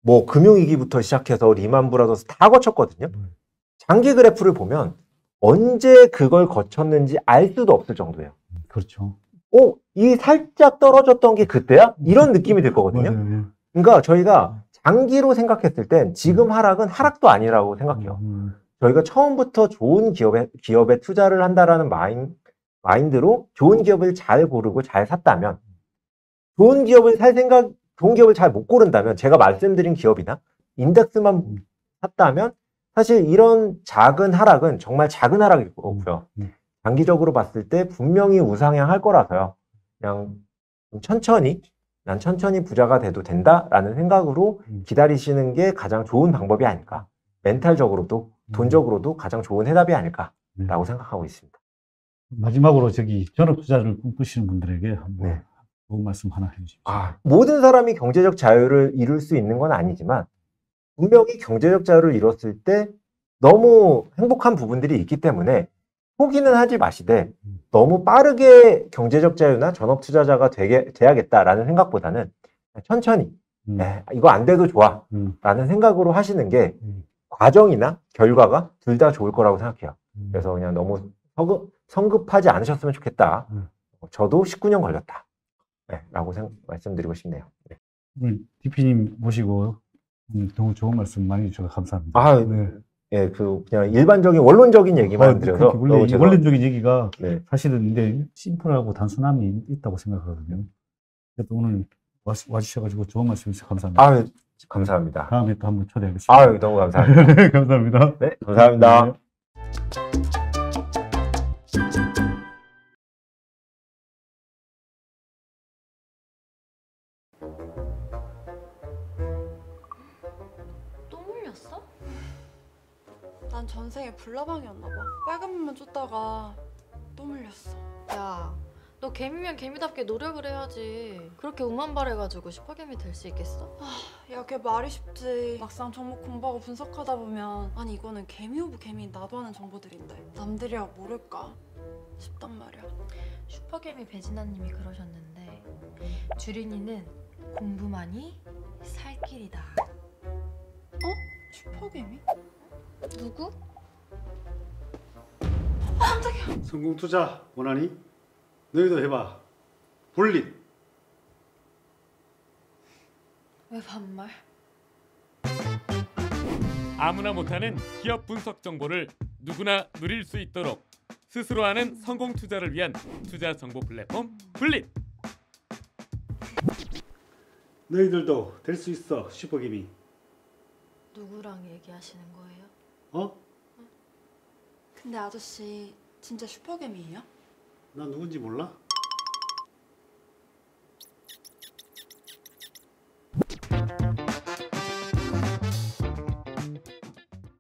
S2: 뭐 금융위기부터 시작해서 리만 브라더스 다 거쳤거든요. 장기 그래프를 보면 언제 그걸 거쳤는지 알 수도 없을 정도예요.
S1: 그렇죠.
S2: 이 살짝 떨어졌던 게 그때야? 이런 느낌이 들 거거든요.
S1: 맞아요.
S2: 그러니까 저희가 장기로 생각했을 땐 지금 하락은 하락도 아니라고 생각해요. 저희가 처음부터 좋은 기업에 투자를 한다라는 마인드로 좋은 기업을 잘 고르고 잘 샀다면, 좋은 기업을 잘 못 고른다면, 제가 말씀드린 기업이나 인덱스만 샀다면, 사실 이런 작은 하락은 정말 작은 하락일 거고요. 장기적으로 봤을 때 분명히 우상향할 거라서요. 그냥 난 천천히 부자가 돼도 된다라는 생각으로 기다리시는 게 가장 좋은 방법이 아닐까. 멘탈적으로도 돈적으로도 가장 좋은 해답이 아닐까라고 생각하고 있습니다.
S1: 마지막으로 전업 투자를 꿈꾸시는 분들에게 한번 좋은 말씀 하나 해주십시오.
S2: 모든 사람이 경제적 자유를 이룰 수 있는 건 아니지만 분명히 경제적 자유를 이뤘을 때 너무 행복한 부분들이 있기 때문에 포기는 하지 마시되 너무 빠르게 경제적 자유나 전업 투자자가 돼야겠다라는 생각보다는 천천히 이거 안 돼도 좋아 라는 생각으로 하시는 게 과정이나 결과가 둘 다 좋을 거라고 생각해요. 그래서 그냥 너무 성급하지 않으셨으면 좋겠다. 저도 19년 걸렸다. 라고 말씀드리고 싶네요.
S1: 오늘 DP님 모시고 너무 좋은 말씀 많이 주셔서 감사합니다.
S2: 그냥 일반적인 원론적인 얘기만 드려서
S1: 원래 원론적인 얘기가 사실은 근데 심플하고 단순함이 있다고 생각하거든요. 그래도 오늘 와주셔가지고 좋은 말씀 주셔서 감사합니다.
S2: 감사합니다.
S1: 다음에 또 한번 초대하겠습니다.
S2: 너무 감사합니다.
S1: 감사합니다.
S2: 네, 감사합니다.
S3: 또 물렸어? 난 전생에 불나방이었나 봐. 빨간 물만 쫓다가 또 물렸어.
S4: 야, 너
S3: 너 개미면 개미답게 노력을 해야지. 그렇게 운만발해가지고 슈퍼개미 될 수 있겠어?
S4: 야, 걔 말이 쉽지. 막상 정보 공부하고 분석하다 보면 아니 이거는 개미 오브 개미 나도 아는 정보들인데 남들이야 모를까 싶단 말이야.
S3: 슈퍼개미 배진아님이 그러셨는데 주린이는 공부만이 살 길이다.
S4: 슈퍼개미?
S3: 누구?
S5: 성공 투자 원하니? 너희도 해봐. 볼릿.
S3: 왜 반말?
S6: 아무나 못하는 기업 분석 정보를 누구나 누릴 수 있도록 스스로 하는 성공 투자를 위한 투자 정보 플랫폼 블릿.
S5: 너희들도 될 수 있어. 슈퍼개미.
S3: 누구랑 얘기하시는 거예요?
S5: 어?
S4: 근데 아저씨 진짜 슈퍼개미예요?
S5: 나 누군지 몰라?